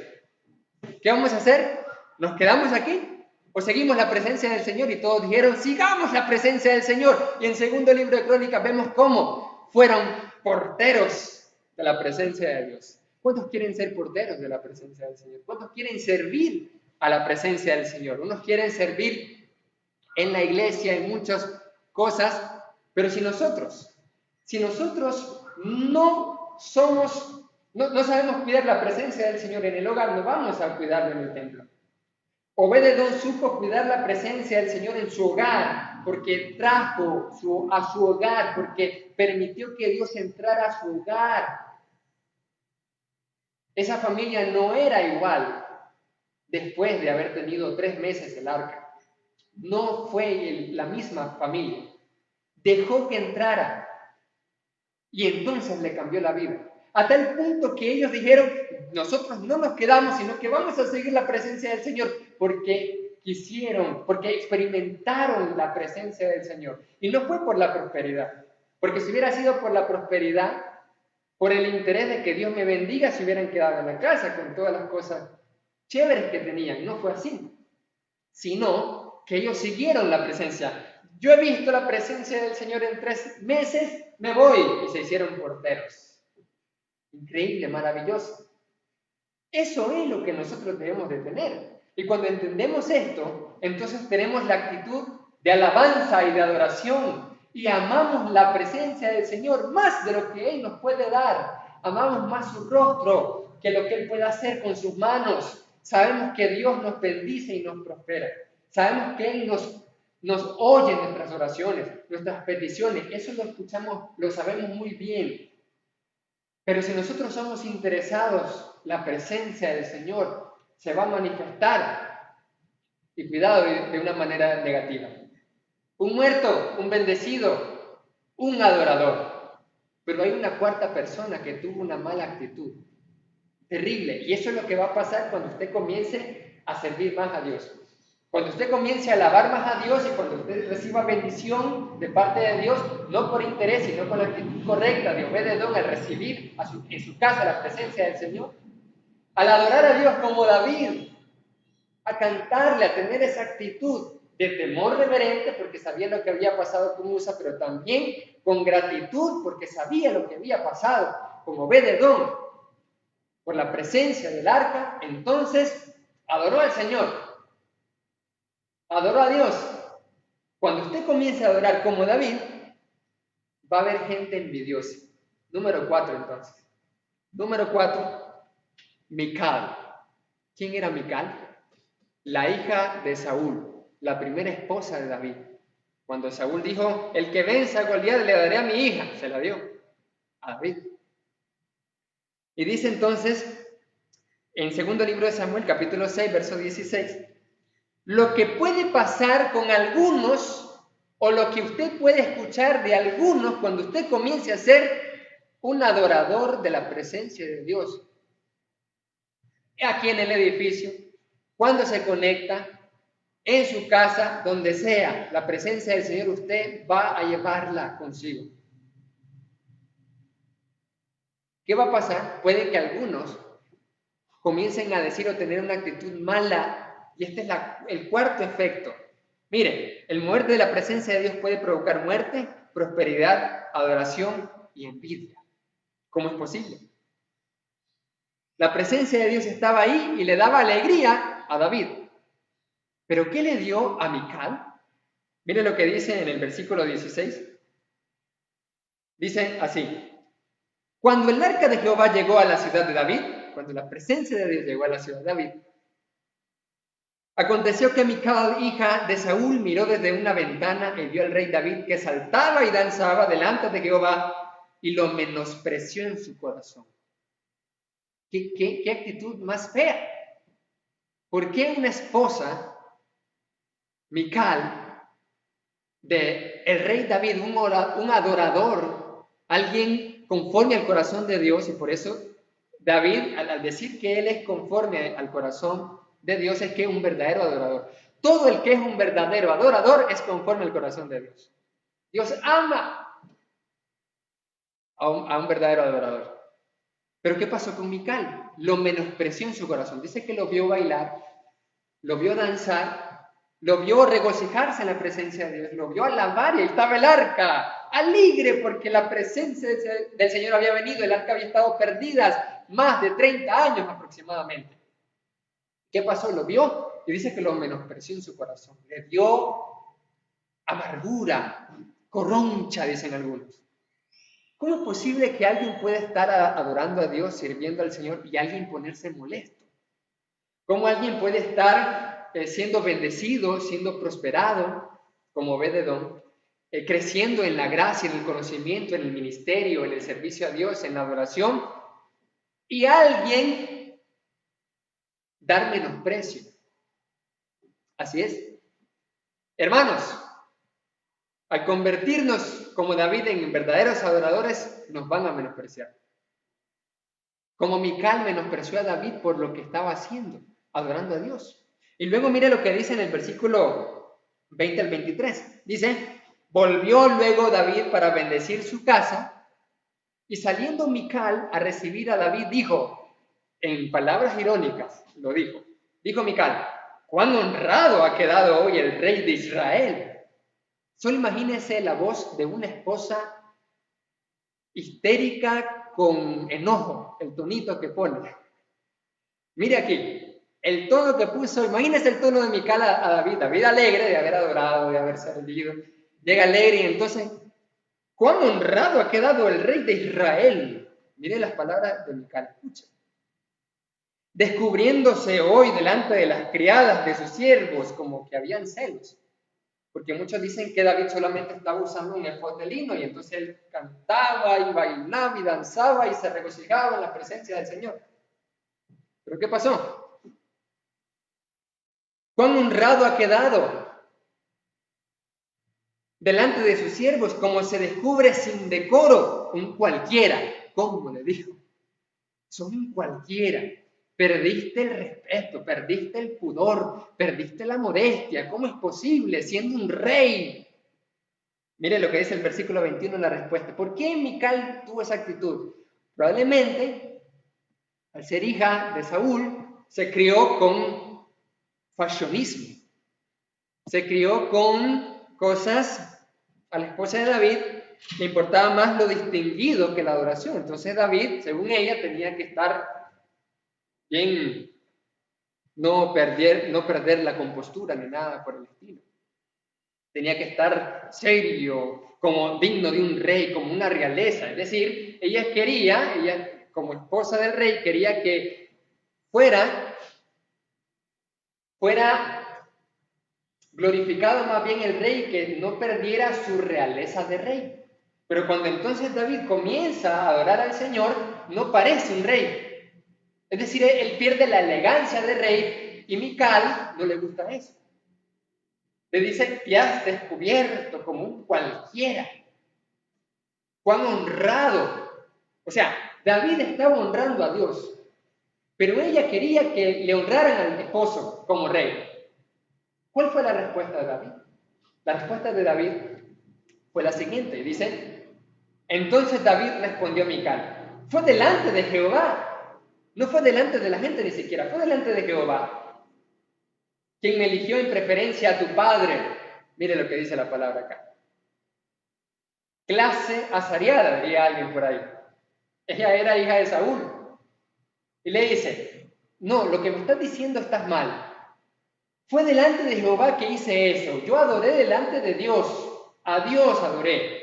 ¿Qué vamos a hacer? ¿Nos quedamos aquí? ¿O seguimos la presencia del Señor? Y todos dijeron, sigamos la presencia del Señor. Y en segundo libro de Crónicas vemos cómo fueron porteros de la presencia de Dios. ¿Cuántos quieren ser porteros de la presencia del Señor? ¿Cuántos quieren servir a la presencia del Señor? Unos quieren servir en la iglesia, en muchas cosas, pero si nosotros no somos, no sabemos cuidar la presencia del Señor en el hogar, no vamos a cuidarlo en el templo. Obed-edom supo cuidar la presencia del Señor en su hogar, porque trajo a su hogar, porque permitió que Dios entrara a su hogar. Esa familia no era igual después de haber tenido 3 meses el arca. No fue la misma familia. Dejó que entrara y entonces le cambió la vida. A tal punto que ellos dijeron, nosotros no nos quedamos, sino que vamos a seguir la presencia del Señor, porque quisieron, porque experimentaron la presencia del Señor. Y no fue por la prosperidad, porque si hubiera sido por la prosperidad, por el interés de que Dios me bendiga, se hubieran quedado en la casa con todas las cosas chéveres que tenían. No fue así, sino que ellos siguieron la presencia. Yo he visto la presencia del Señor en 3 meses, me voy, y se hicieron porteros. Increíble, maravilloso. Eso es lo que nosotros debemos de tener. Y cuando entendemos esto, entonces tenemos la actitud de alabanza y de adoración, y amamos la presencia del Señor más de lo que Él nos puede dar. Amamos más su rostro que lo que Él puede hacer con sus manos. Sabemos que Dios nos bendice y nos prospera. Sabemos que Él nos oye nuestras oraciones, nuestras peticiones. Eso lo escuchamos, lo sabemos muy bien. Pero si nosotros somos interesados, la presencia del Señor se va a manifestar, y cuidado, de una manera negativa. Un muerto, un bendecido, un adorador. Pero hay una cuarta persona que tuvo una mala actitud. Terrible. Y eso es lo que va a pasar cuando usted comience a servir más a Dios. Cuando usted comience a alabar más a Dios y cuando usted reciba bendición de parte de Dios, no por interés, sino con la actitud correcta de Obed-edom al recibir en su casa la presencia del Señor, al adorar a Dios como David, a cantarle, a tener esa actitud de temor reverente porque sabía lo que había pasado con Usa, pero también con gratitud porque sabía lo que había pasado con Obed-edom por la presencia del arca, entonces adoró al Señor. adoró a Dios. Cuando usted comience a adorar como David, va a haber gente envidiosa. Número 4, entonces. Número 4, Mical. ¿Quién era Mical? La hija de Saúl, la primera esposa de David. Cuando Saúl dijo, el que venza a Goliat le daré a mi hija, se la dio a David. Y dice entonces, en segundo libro de Samuel, capítulo 6, verso 16, lo que puede pasar con algunos, o lo que usted puede escuchar de algunos cuando usted comience a ser un adorador de la presencia de Dios. Aquí en el edificio, cuando se conecta, en su casa, donde sea, la presencia del Señor, usted va a llevarla consigo. ¿Qué va a pasar? Puede que algunos comiencen a decir o tener una actitud mala, y este es el cuarto efecto. Mire, el mover de la presencia de Dios puede provocar muerte, prosperidad, adoración y envidia. ¿Cómo es posible? La presencia de Dios estaba ahí y le daba alegría a David. ¿Pero qué le dio a Mical? Mire lo que dice en el versículo 16. Dice así: cuando el arca de Jehová llegó a la ciudad de David, cuando la presencia de Dios llegó a la ciudad de David, aconteció que Mical, hija de Saúl, miró desde una ventana y vio al rey David que saltaba y danzaba delante de Jehová y lo menospreció en su corazón. ¿Qué actitud más fea? ¿Por qué una esposa, Mical, de el rey David, un adorador, alguien conforme al corazón de Dios? Y por eso David, al decir que él es conforme al corazón de Dios, es que es un verdadero adorador. Todo el que es un verdadero adorador es conforme al corazón de Dios. Dios ama a un verdadero adorador. Pero ¿qué pasó con Mical? Lo menospreció en su corazón. Dice que lo vio bailar, lo vio danzar, lo vio regocijarse en la presencia de Dios, lo vio alabar, y ahí estaba el arca, alegre porque la presencia del Señor había venido. El arca había estado perdida más de 30 años aproximadamente. ¿Qué pasó? Lo vio y dice que lo menospreció en su corazón. Le dio amargura, corroncha, dicen algunos. ¿Cómo es posible que alguien pueda estar adorando a Dios, sirviendo al Señor, y alguien ponerse molesto? ¿Cómo alguien puede estar siendo bendecido, siendo prosperado, como Obed-Edom, creciendo en la gracia, en el conocimiento, en el ministerio, en el servicio a Dios, en la adoración, y alguien dar menosprecio? Así es. Hermanos, al convertirnos como David en verdaderos adoradores, nos van a menospreciar. Como Mical menospreció a David por lo que estaba haciendo, adorando a Dios. Y luego mire lo que dice en el versículo 20 al 23. Dice, volvió luego David para bendecir su casa, y saliendo Mical a recibir a David, dijo, en palabras irónicas, dijo Mical, cuán honrado ha quedado hoy el rey de Israel. Solo imagínese la voz de una esposa histérica con enojo, el tonito que pone. Mire aquí, el tono que puso, imagínese el tono de Mical a David. David alegre de haber adorado, de haber servido, llega alegre y entonces, cuán honrado ha quedado el rey de Israel. Mire las palabras de Mical, escucha. Descubriéndose hoy delante de las criadas de sus siervos como que habían celos. Porque muchos dicen que David solamente estaba usando un efod de lino, y entonces él cantaba y bailaba y danzaba y se regocijaba en la presencia del Señor. ¿Pero qué pasó? ¿Cuán honrado ha quedado delante de sus siervos, como se descubre sin decoro un cualquiera? ¿Cómo le dijo? Son un cualquiera. Perdiste el respeto, perdiste el pudor, perdiste la modestia. ¿Cómo es posible siendo un rey? Mire lo que dice el versículo 21 en la respuesta. ¿Por qué Mical tuvo esa actitud? Probablemente, al ser hija de Saúl, se crió con fashionismo. Se crió con cosas, a la esposa de David le importaba más lo distinguido que la adoración. Entonces David, según ella, tenía que estar bien no perder la compostura ni nada por el estilo. Tenía que estar serio, como digno de un rey, como una realeza. Es decir, ella como esposa del rey, quería que fuera glorificado más bien el rey, que no perdiera su realeza de rey. Pero cuando entonces David comienza a adorar al Señor, no parece un rey. Es decir, él pierde la elegancia de rey y Mical no le gusta eso. Le dice, te has descubierto como un cualquiera. Cuán honrado. O sea, David estaba honrando a Dios, pero ella quería que le honraran al esposo como rey. ¿Cuál fue la respuesta de David? La respuesta de David fue la siguiente. Dice, entonces David respondió a Mical, fue delante de Jehová, no fue delante de la gente ni siquiera, fue delante de Jehová, quien me eligió en preferencia a tu padre. Mire lo que dice la palabra acá. Clase asariada, diría alguien por ahí. Ella era hija de Saúl. Y le dice, no, lo que me estás diciendo estás mal. Fue delante de Jehová que hice eso. Yo adoré delante de Dios. A Dios adoré.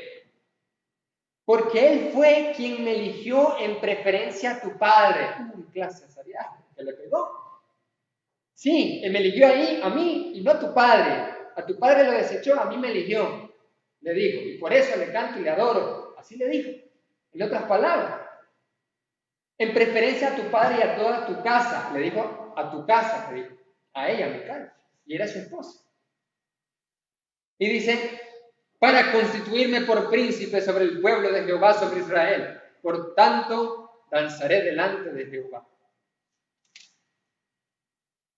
Porque Él fue quien me eligió en preferencia a tu padre. Clase asariada, que le pegó. Sí, Él me eligió ahí, a mí, y no a tu padre. A tu padre lo desechó, a mí me eligió. Le dijo, y por eso le canto y le adoro. Así le dijo. En otras palabras, en preferencia a tu padre y a toda tu casa. Le dijo, a tu casa, le dijo. A ella, Mical. Y era su esposa. Y dice, para constituirme por príncipe sobre el pueblo de Jehová, sobre Israel. Por tanto, danzaré delante de Jehová.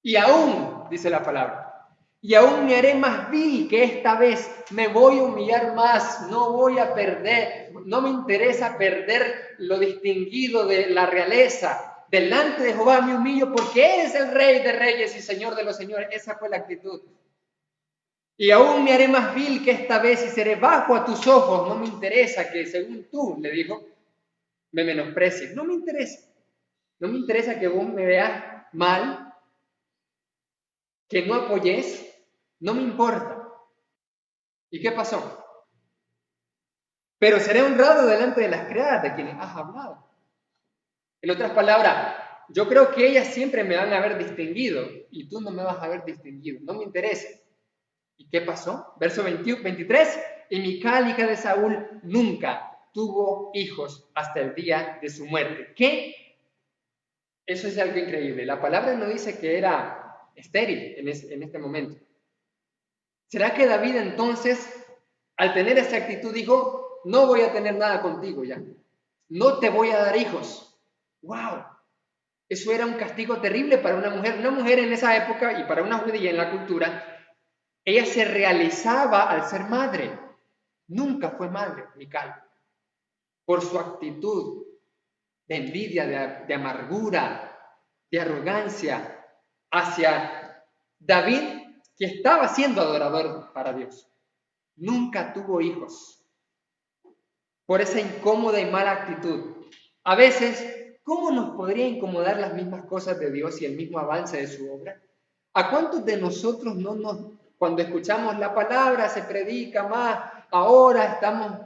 Y aún, dice la palabra, y aún me haré más vil que esta vez, me voy a humillar más, no voy a perder, no me interesa perder lo distinguido de la realeza. Delante de Jehová me humillo porque Él es el Rey de reyes y Señor de los señores. Esa fue la actitud. Y aún me haré más vil que esta vez y seré bajo a tus ojos. No me interesa que, según tú, le dijo, me menosprecies. No me interesa. No me interesa que vos me veas mal, que no apoyes. No me importa. ¿Y qué pasó? Pero seré honrado delante de las criadas de quienes has hablado. En otras palabras, yo creo que ellas siempre me van a haber distinguido y tú no me vas a haber distinguido. No me interesa. ¿Y qué pasó? Verso 23. Y Mical, hija de Saúl, nunca tuvo hijos hasta el día de su muerte. ¿Qué? Eso es algo increíble. La palabra no dice que era estéril en este momento. ¿Será que David entonces, al tener esa actitud, dijo, no voy a tener nada contigo ya? No te voy a dar hijos. ¡Wow! Eso era un castigo terrible para una mujer. Una mujer en esa época y para una judía en la cultura, ella se realizaba al ser madre. Nunca fue madre, Mical. Por su actitud de envidia, de amargura, de arrogancia hacia David, que estaba siendo adorador para Dios. Nunca tuvo hijos. Por esa incómoda y mala actitud. A veces, ¿cómo nos podría incomodar las mismas cosas de Dios y el mismo avance de su obra? ¿A cuántos de nosotros cuando escuchamos la palabra, se predica más, ahora estamos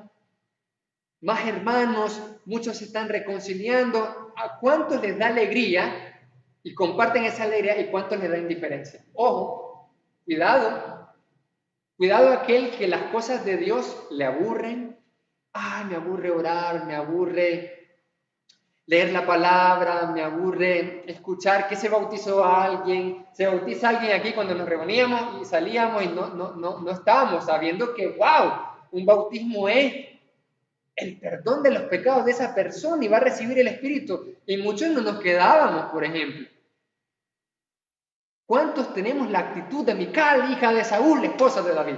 más hermanos, muchos se están reconciliando? ¿A cuántos les da alegría y comparten esa alegría y cuántos les da indiferencia? Ojo, cuidado aquel que las cosas de Dios le aburren. Ay, me aburre orar, me aburre leer la palabra, me aburre escuchar que se bautizó a alguien. Se bautiza alguien aquí cuando nos reuníamos y salíamos y no estábamos sabiendo que, wow, un bautismo es el perdón de los pecados de esa persona y va a recibir el Espíritu. Y muchos no nos quedábamos, por ejemplo. ¿Cuántos tenemos la actitud de Mical, hija de Saúl, esposa de David?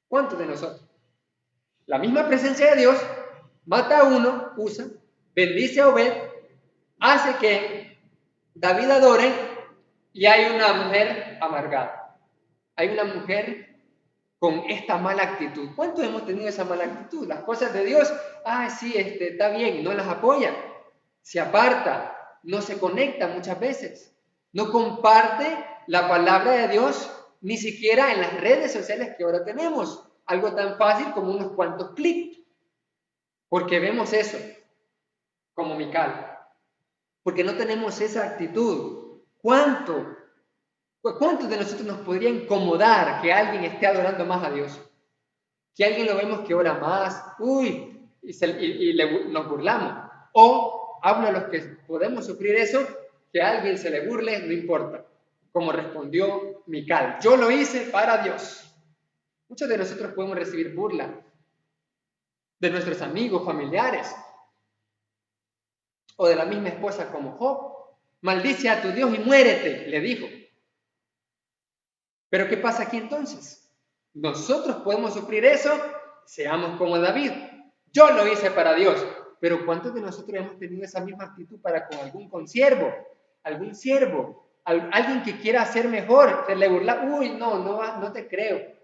¿Cuántos de nosotros? La misma presencia de Dios mata a uno, usa, bendice a Obed, hace que David adore y hay una mujer amargada. Hay una mujer con esta mala actitud. ¿Cuántos hemos tenido esa mala actitud? Las cosas de Dios, sí, está bien, no las apoya, se aparta, no se conecta muchas veces. no comparte la palabra de Dios ni siquiera en las redes sociales que ahora tenemos. Algo tan fácil como unos cuantos clics. Porque vemos eso, como Mical. Porque no tenemos esa actitud. ¿Cuántos de nosotros nos podría incomodar que alguien esté adorando más a Dios? Que alguien lo vemos que ora más, nos burlamos. O hablo a los que podemos sufrir eso, que a alguien se le burle, no importa. Como respondió Mical, yo lo hice para Dios. Muchos de nosotros podemos recibir burla de nuestros amigos, familiares, o de la misma esposa como Job. Maldice a tu Dios y muérete, le dijo. Pero ¿qué pasa aquí entonces? Nosotros podemos sufrir eso, seamos como David. Yo lo hice para Dios. Pero ¿cuántos de nosotros hemos tenido esa misma actitud para con algún consiervo, algún siervo, alguien que quiera hacer mejor? Se le burla, no te creo.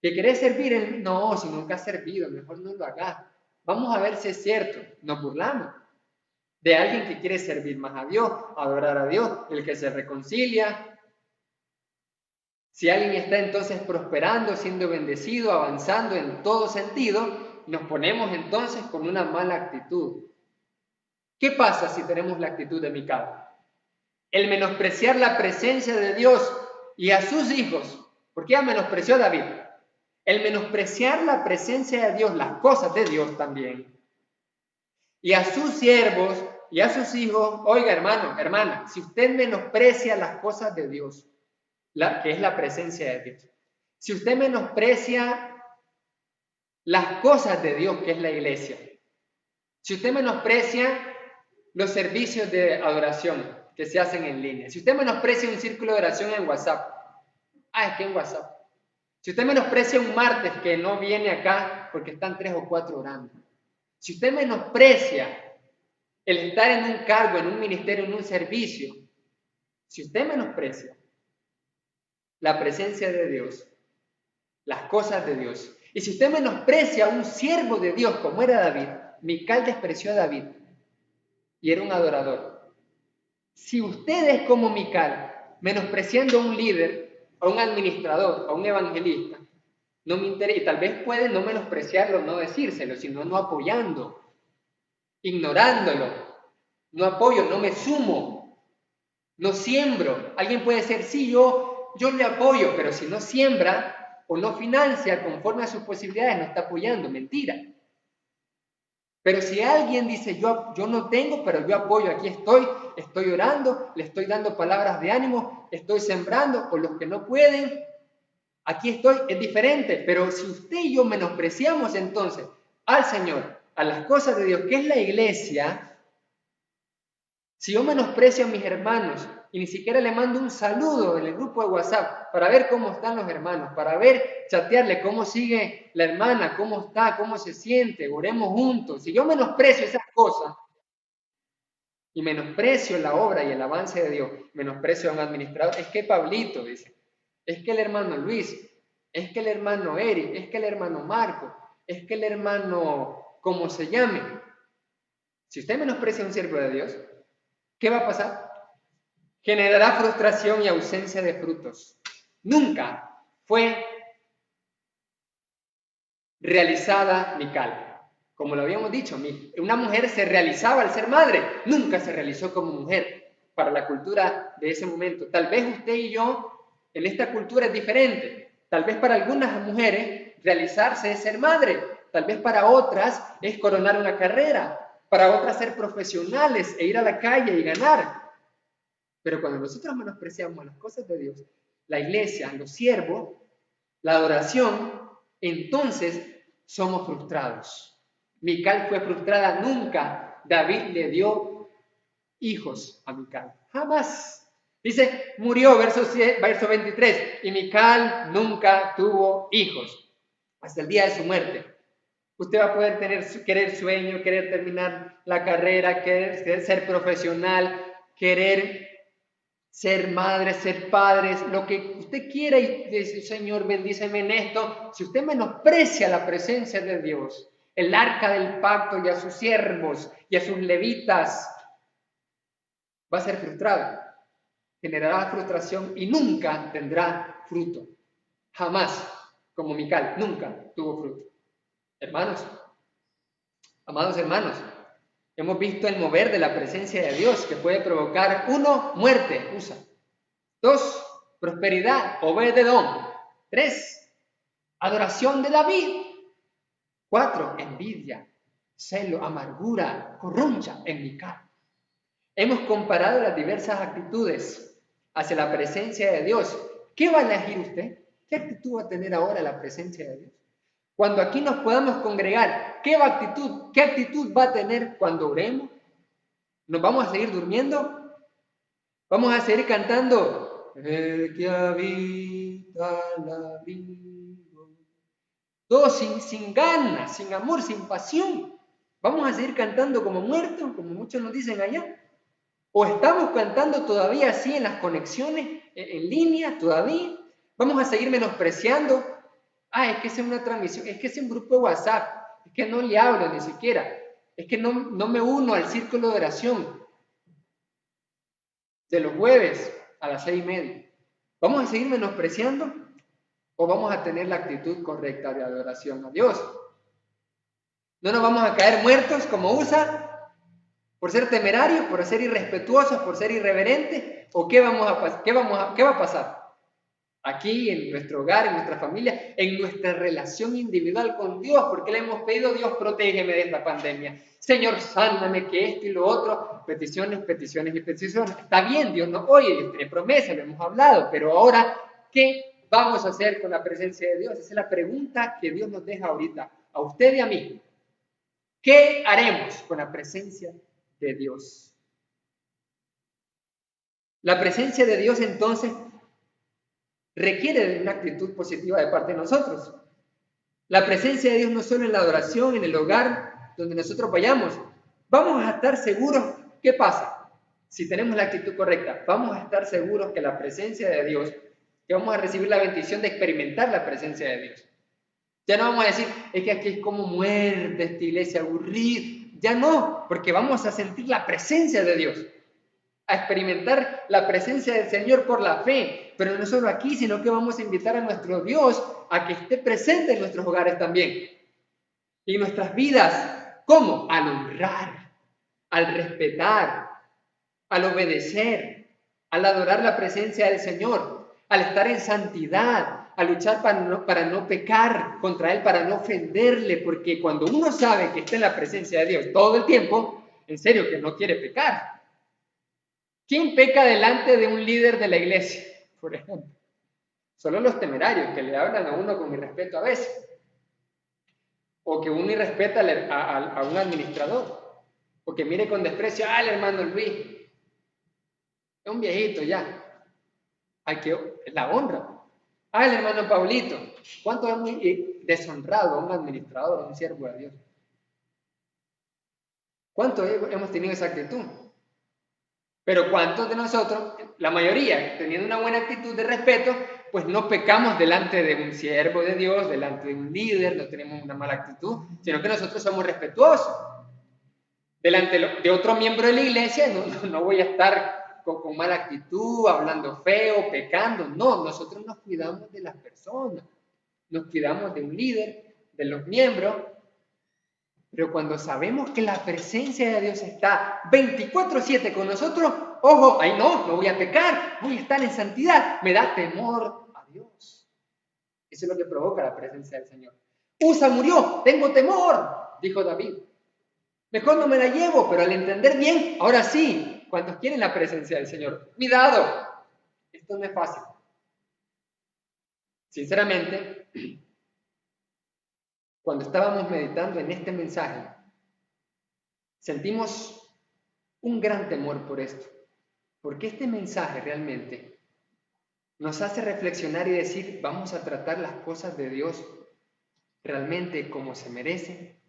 ¿Que querés servir? No, si nunca has servido, mejor no lo hagas. Vamos a ver si es cierto. Nos burlamos de alguien que quiere servir más a Dios, adorar a Dios, el que se reconcilia. Si alguien está entonces prosperando, siendo bendecido, avanzando en todo sentido, nos ponemos entonces con una mala actitud. ¿Qué pasa si tenemos la actitud de Mical? El menospreciar la presencia de Dios y a sus hijos, porque ya menospreció a David. El menospreciar la presencia de Dios, las cosas de Dios también, y a sus siervos y a sus hijos. Oiga, hermano, hermana, si usted menosprecia las cosas de Dios, que es la presencia de Dios, si usted menosprecia las cosas de Dios, que es la iglesia, si usted menosprecia los servicios de adoración que se hacen en línea, si usted menosprecia un círculo de oración en WhatsApp, es que en WhatsApp, si usted menosprecia un martes que no viene acá porque están 3 o 4 orando, si usted menosprecia el estar en un cargo, en un ministerio, en un servicio, si usted menosprecia la presencia de Dios, las cosas de Dios, y si usted menosprecia a un siervo de Dios como era David, Mical despreció a David y era un adorador. Si usted es como Mical, menospreciando a un líder, a un administrador, a un evangelista, no me interesa, y tal vez puede no menospreciarlo, no decírselo, sino no apoyando, ignorándolo, no apoyo, no me sumo, no siembro. Alguien puede decir, sí, yo le apoyo, pero si no siembra o no financia conforme a sus posibilidades, no está apoyando, mentira. Pero si alguien dice, yo no tengo, pero yo apoyo, aquí estoy orando, le estoy dando palabras de ánimo, estoy sembrando, o los que no pueden, aquí estoy, es diferente. Pero si usted y yo menospreciamos entonces al Señor, a las cosas de Dios, que es la iglesia, si yo menosprecio a mis hermanos y ni siquiera le mando un saludo en el grupo de WhatsApp para ver cómo están los hermanos, para ver, chatearle cómo sigue la hermana, cómo está, cómo se siente, oremos juntos. Si yo menosprecio esas cosas y menosprecio la obra y el avance de Dios, menosprecio a un administrador, es que Pablito dice, es que el hermano Luis, es que el hermano Eric, es que el hermano Marco, es que el hermano, como se llame. Si usted menosprecia a un siervo de Dios, ¿qué va a pasar? Generará frustración y ausencia de frutos. Nunca fue realizada Mical. Como lo habíamos dicho, una mujer se realizaba al ser madre, nunca se realizó como mujer para la cultura de ese momento. Tal vez usted y yo, en esta cultura es diferente. Tal vez para algunas mujeres realizarse es ser madre, tal vez para otras es coronar una carrera, para otras ser profesionales e ir a la calle y ganar. Pero cuando nosotros menospreciamos las cosas de Dios, la iglesia, los siervos, la adoración, entonces somos frustrados. Mical fue frustrada, nunca David le dio hijos a Mical, jamás. Dice, murió, verso 23, y Mical nunca tuvo hijos, hasta el día de su muerte. Usted va a poder querer sueño, querer terminar la carrera, querer ser profesional, querer ser madres, ser padres, lo que usted quiera y dice, Señor, bendíceme en esto. Si usted menosprecia la presencia de Dios, el arca del pacto y a sus siervos y a sus levitas, va a ser frustrado. generará frustración y nunca tendrá fruto. Jamás, como Mical, nunca tuvo fruto. Hermanos, amados hermanos, hemos visto el mover de la presencia de Dios que puede provocar, 1, muerte, usa. 2, prosperidad, Obed-Edom. 3, adoración de David. 4, envidia, celo, amargura, corroncha en Mical. Hemos comparado las diversas actitudes hacia la presencia de Dios. ¿Qué va a elegir usted? ¿Qué actitud va a tener ahora la presencia de Dios? Cuando aquí nos podamos congregar, ¿qué actitud va a tener cuando oremos? ¿Nos vamos a seguir durmiendo? ¿Vamos a seguir cantando? El que habita al abrigo. Todo sin ganas, sin amor, sin pasión. ¿Vamos a seguir cantando como muertos, como muchos nos dicen allá? ¿O estamos cantando todavía así en las conexiones, en línea, todavía? ¿Vamos a seguir menospreciando? Es que es una transmisión, es que es un grupo de WhatsApp, es que no le hablo ni siquiera, es que no me uno al círculo de oración de los jueves a las 6:30. ¿Vamos a seguir menospreciando o vamos a tener la actitud correcta de adoración a Dios? ¿No nos vamos a caer muertos como USA por ser temerarios, por ser irrespetuosos, por ser irreverentes? ¿O qué va a pasar? Aquí, en nuestro hogar, en nuestra familia, en nuestra relación individual con Dios, porque le hemos pedido: Dios, protégeme de esta pandemia. Señor, sáname, que esto y lo otro. Peticiones, peticiones y peticiones. Está bien, Dios nos oye, Dios tiene promesa, lo hemos hablado, pero ahora, ¿qué vamos a hacer con la presencia de Dios? Esa es la pregunta que Dios nos deja ahorita, a usted y a mí. ¿Qué haremos con la presencia de Dios? La presencia de Dios, entonces, requiere de una actitud positiva de parte de nosotros. La presencia de Dios no solo en la adoración, en el hogar, donde nosotros vayamos. Vamos a estar seguros. ¿Qué pasa? Si tenemos la actitud correcta, vamos a estar seguros que la presencia de Dios, que vamos a recibir la bendición de experimentar la presencia de Dios. Ya no vamos a decir: es que aquí es como muerte esta iglesia, aburrida. Ya no, porque vamos a sentir la presencia de Dios, a experimentar la presencia del Señor por la fe. Pero no solo aquí, sino que vamos a invitar a nuestro Dios a que esté presente en nuestros hogares también. Y en nuestras vidas. ¿Cómo? Al honrar, al respetar, al obedecer, al adorar la presencia del Señor, al estar en santidad, a luchar para no pecar contra Él, para no ofenderle, porque cuando uno sabe que está en la presencia de Dios todo el tiempo, en serio que no quiere pecar. ¿Quién peca delante de un líder de la iglesia, por ejemplo? Solo los temerarios que le hablan a uno con irrespeto a veces. O que uno irrespeta a un administrador. O que mire con desprecio al hermano Luis. Es un viejito ya. Hay que la honra. El hermano Paulito. ¿Cuánto es muy deshonrado a un administrador, a un siervo de Dios? ¿Cuánto hemos tenido esa actitud? Pero ¿cuántos de nosotros, la mayoría, teniendo una buena actitud de respeto, pues no pecamos delante de un siervo de Dios, delante de un líder, no tenemos una mala actitud, sino que nosotros somos respetuosos? Delante de otro miembro de la iglesia no voy a estar con mala actitud, hablando feo, pecando. No, nosotros nos cuidamos de las personas, nos cuidamos de un líder, de los miembros. Pero cuando sabemos que la presencia de Dios está 24/7 con nosotros, ojo, ahí no voy a pecar, voy a estar en santidad, me da temor a Dios. Eso es lo que provoca la presencia del Señor. Usa murió, tengo temor, dijo David. Mejor no me la llevo, pero al entender bien, ahora sí, cuando quieren la presencia del Señor, cuidado, esto no es fácil. Sinceramente, cuando estábamos meditando en este mensaje, sentimos un gran temor por esto, porque este mensaje realmente nos hace reflexionar y decir: vamos a tratar las cosas de Dios realmente como se merece,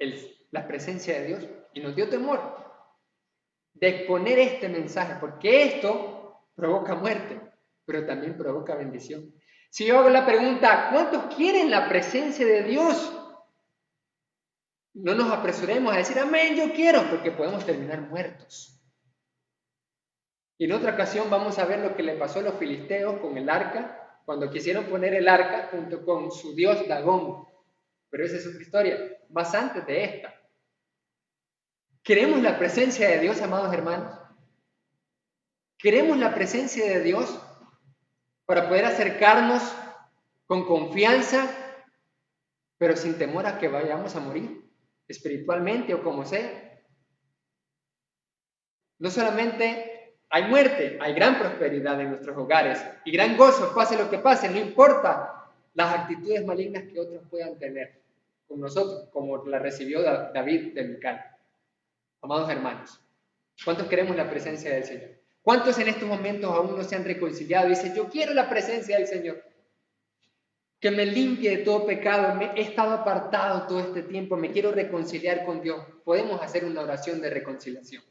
la presencia de Dios, y nos dio temor de exponer este mensaje, porque esto provoca muerte, pero también provoca bendición. Si yo hago la pregunta: ¿cuántos quieren la presencia de Dios? No nos apresuremos a decir: amén, yo quiero, porque podemos terminar muertos. Y en otra ocasión vamos a ver lo que le pasó a los filisteos con el arca, cuando quisieron poner el arca junto con su dios Dagón. Pero esa es otra historia, más antes de esta. ¿Queremos la presencia de Dios, amados hermanos? ¿Queremos la presencia de Dios para poder acercarnos con confianza, pero sin temor a que vayamos a morir, espiritualmente o como sea? No solamente hay muerte, hay gran prosperidad en nuestros hogares y gran gozo, pase lo que pase, no importa las actitudes malignas que otros puedan tener con nosotros, como la recibió David de Mical. Amados hermanos, ¿cuántos queremos la presencia del Señor? ¿Cuántos en estos momentos aún no se han reconciliado y dicen, yo quiero la presencia del Señor? Que me limpie de todo pecado, he estado apartado todo este tiempo, me quiero reconciliar con Dios. Podemos hacer una oración de reconciliación.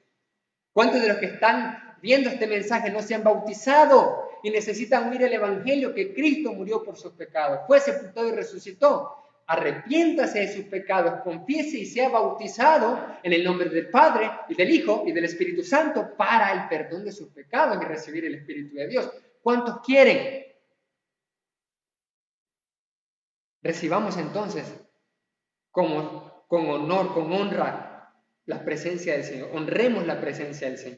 ¿Cuántos de los que están viendo este mensaje no se han bautizado y necesitan oír el Evangelio que Cristo murió por sus pecados, fue sepultado y resucitó? Arrepiéntase de sus pecados, confiese y sea bautizado en el nombre del Padre y del Hijo y del Espíritu Santo para el perdón de sus pecados y recibir el Espíritu de Dios. ¿Cuántos quieren? Recibamos entonces con honor, con honra, la presencia del Señor. Honremos la presencia del Señor.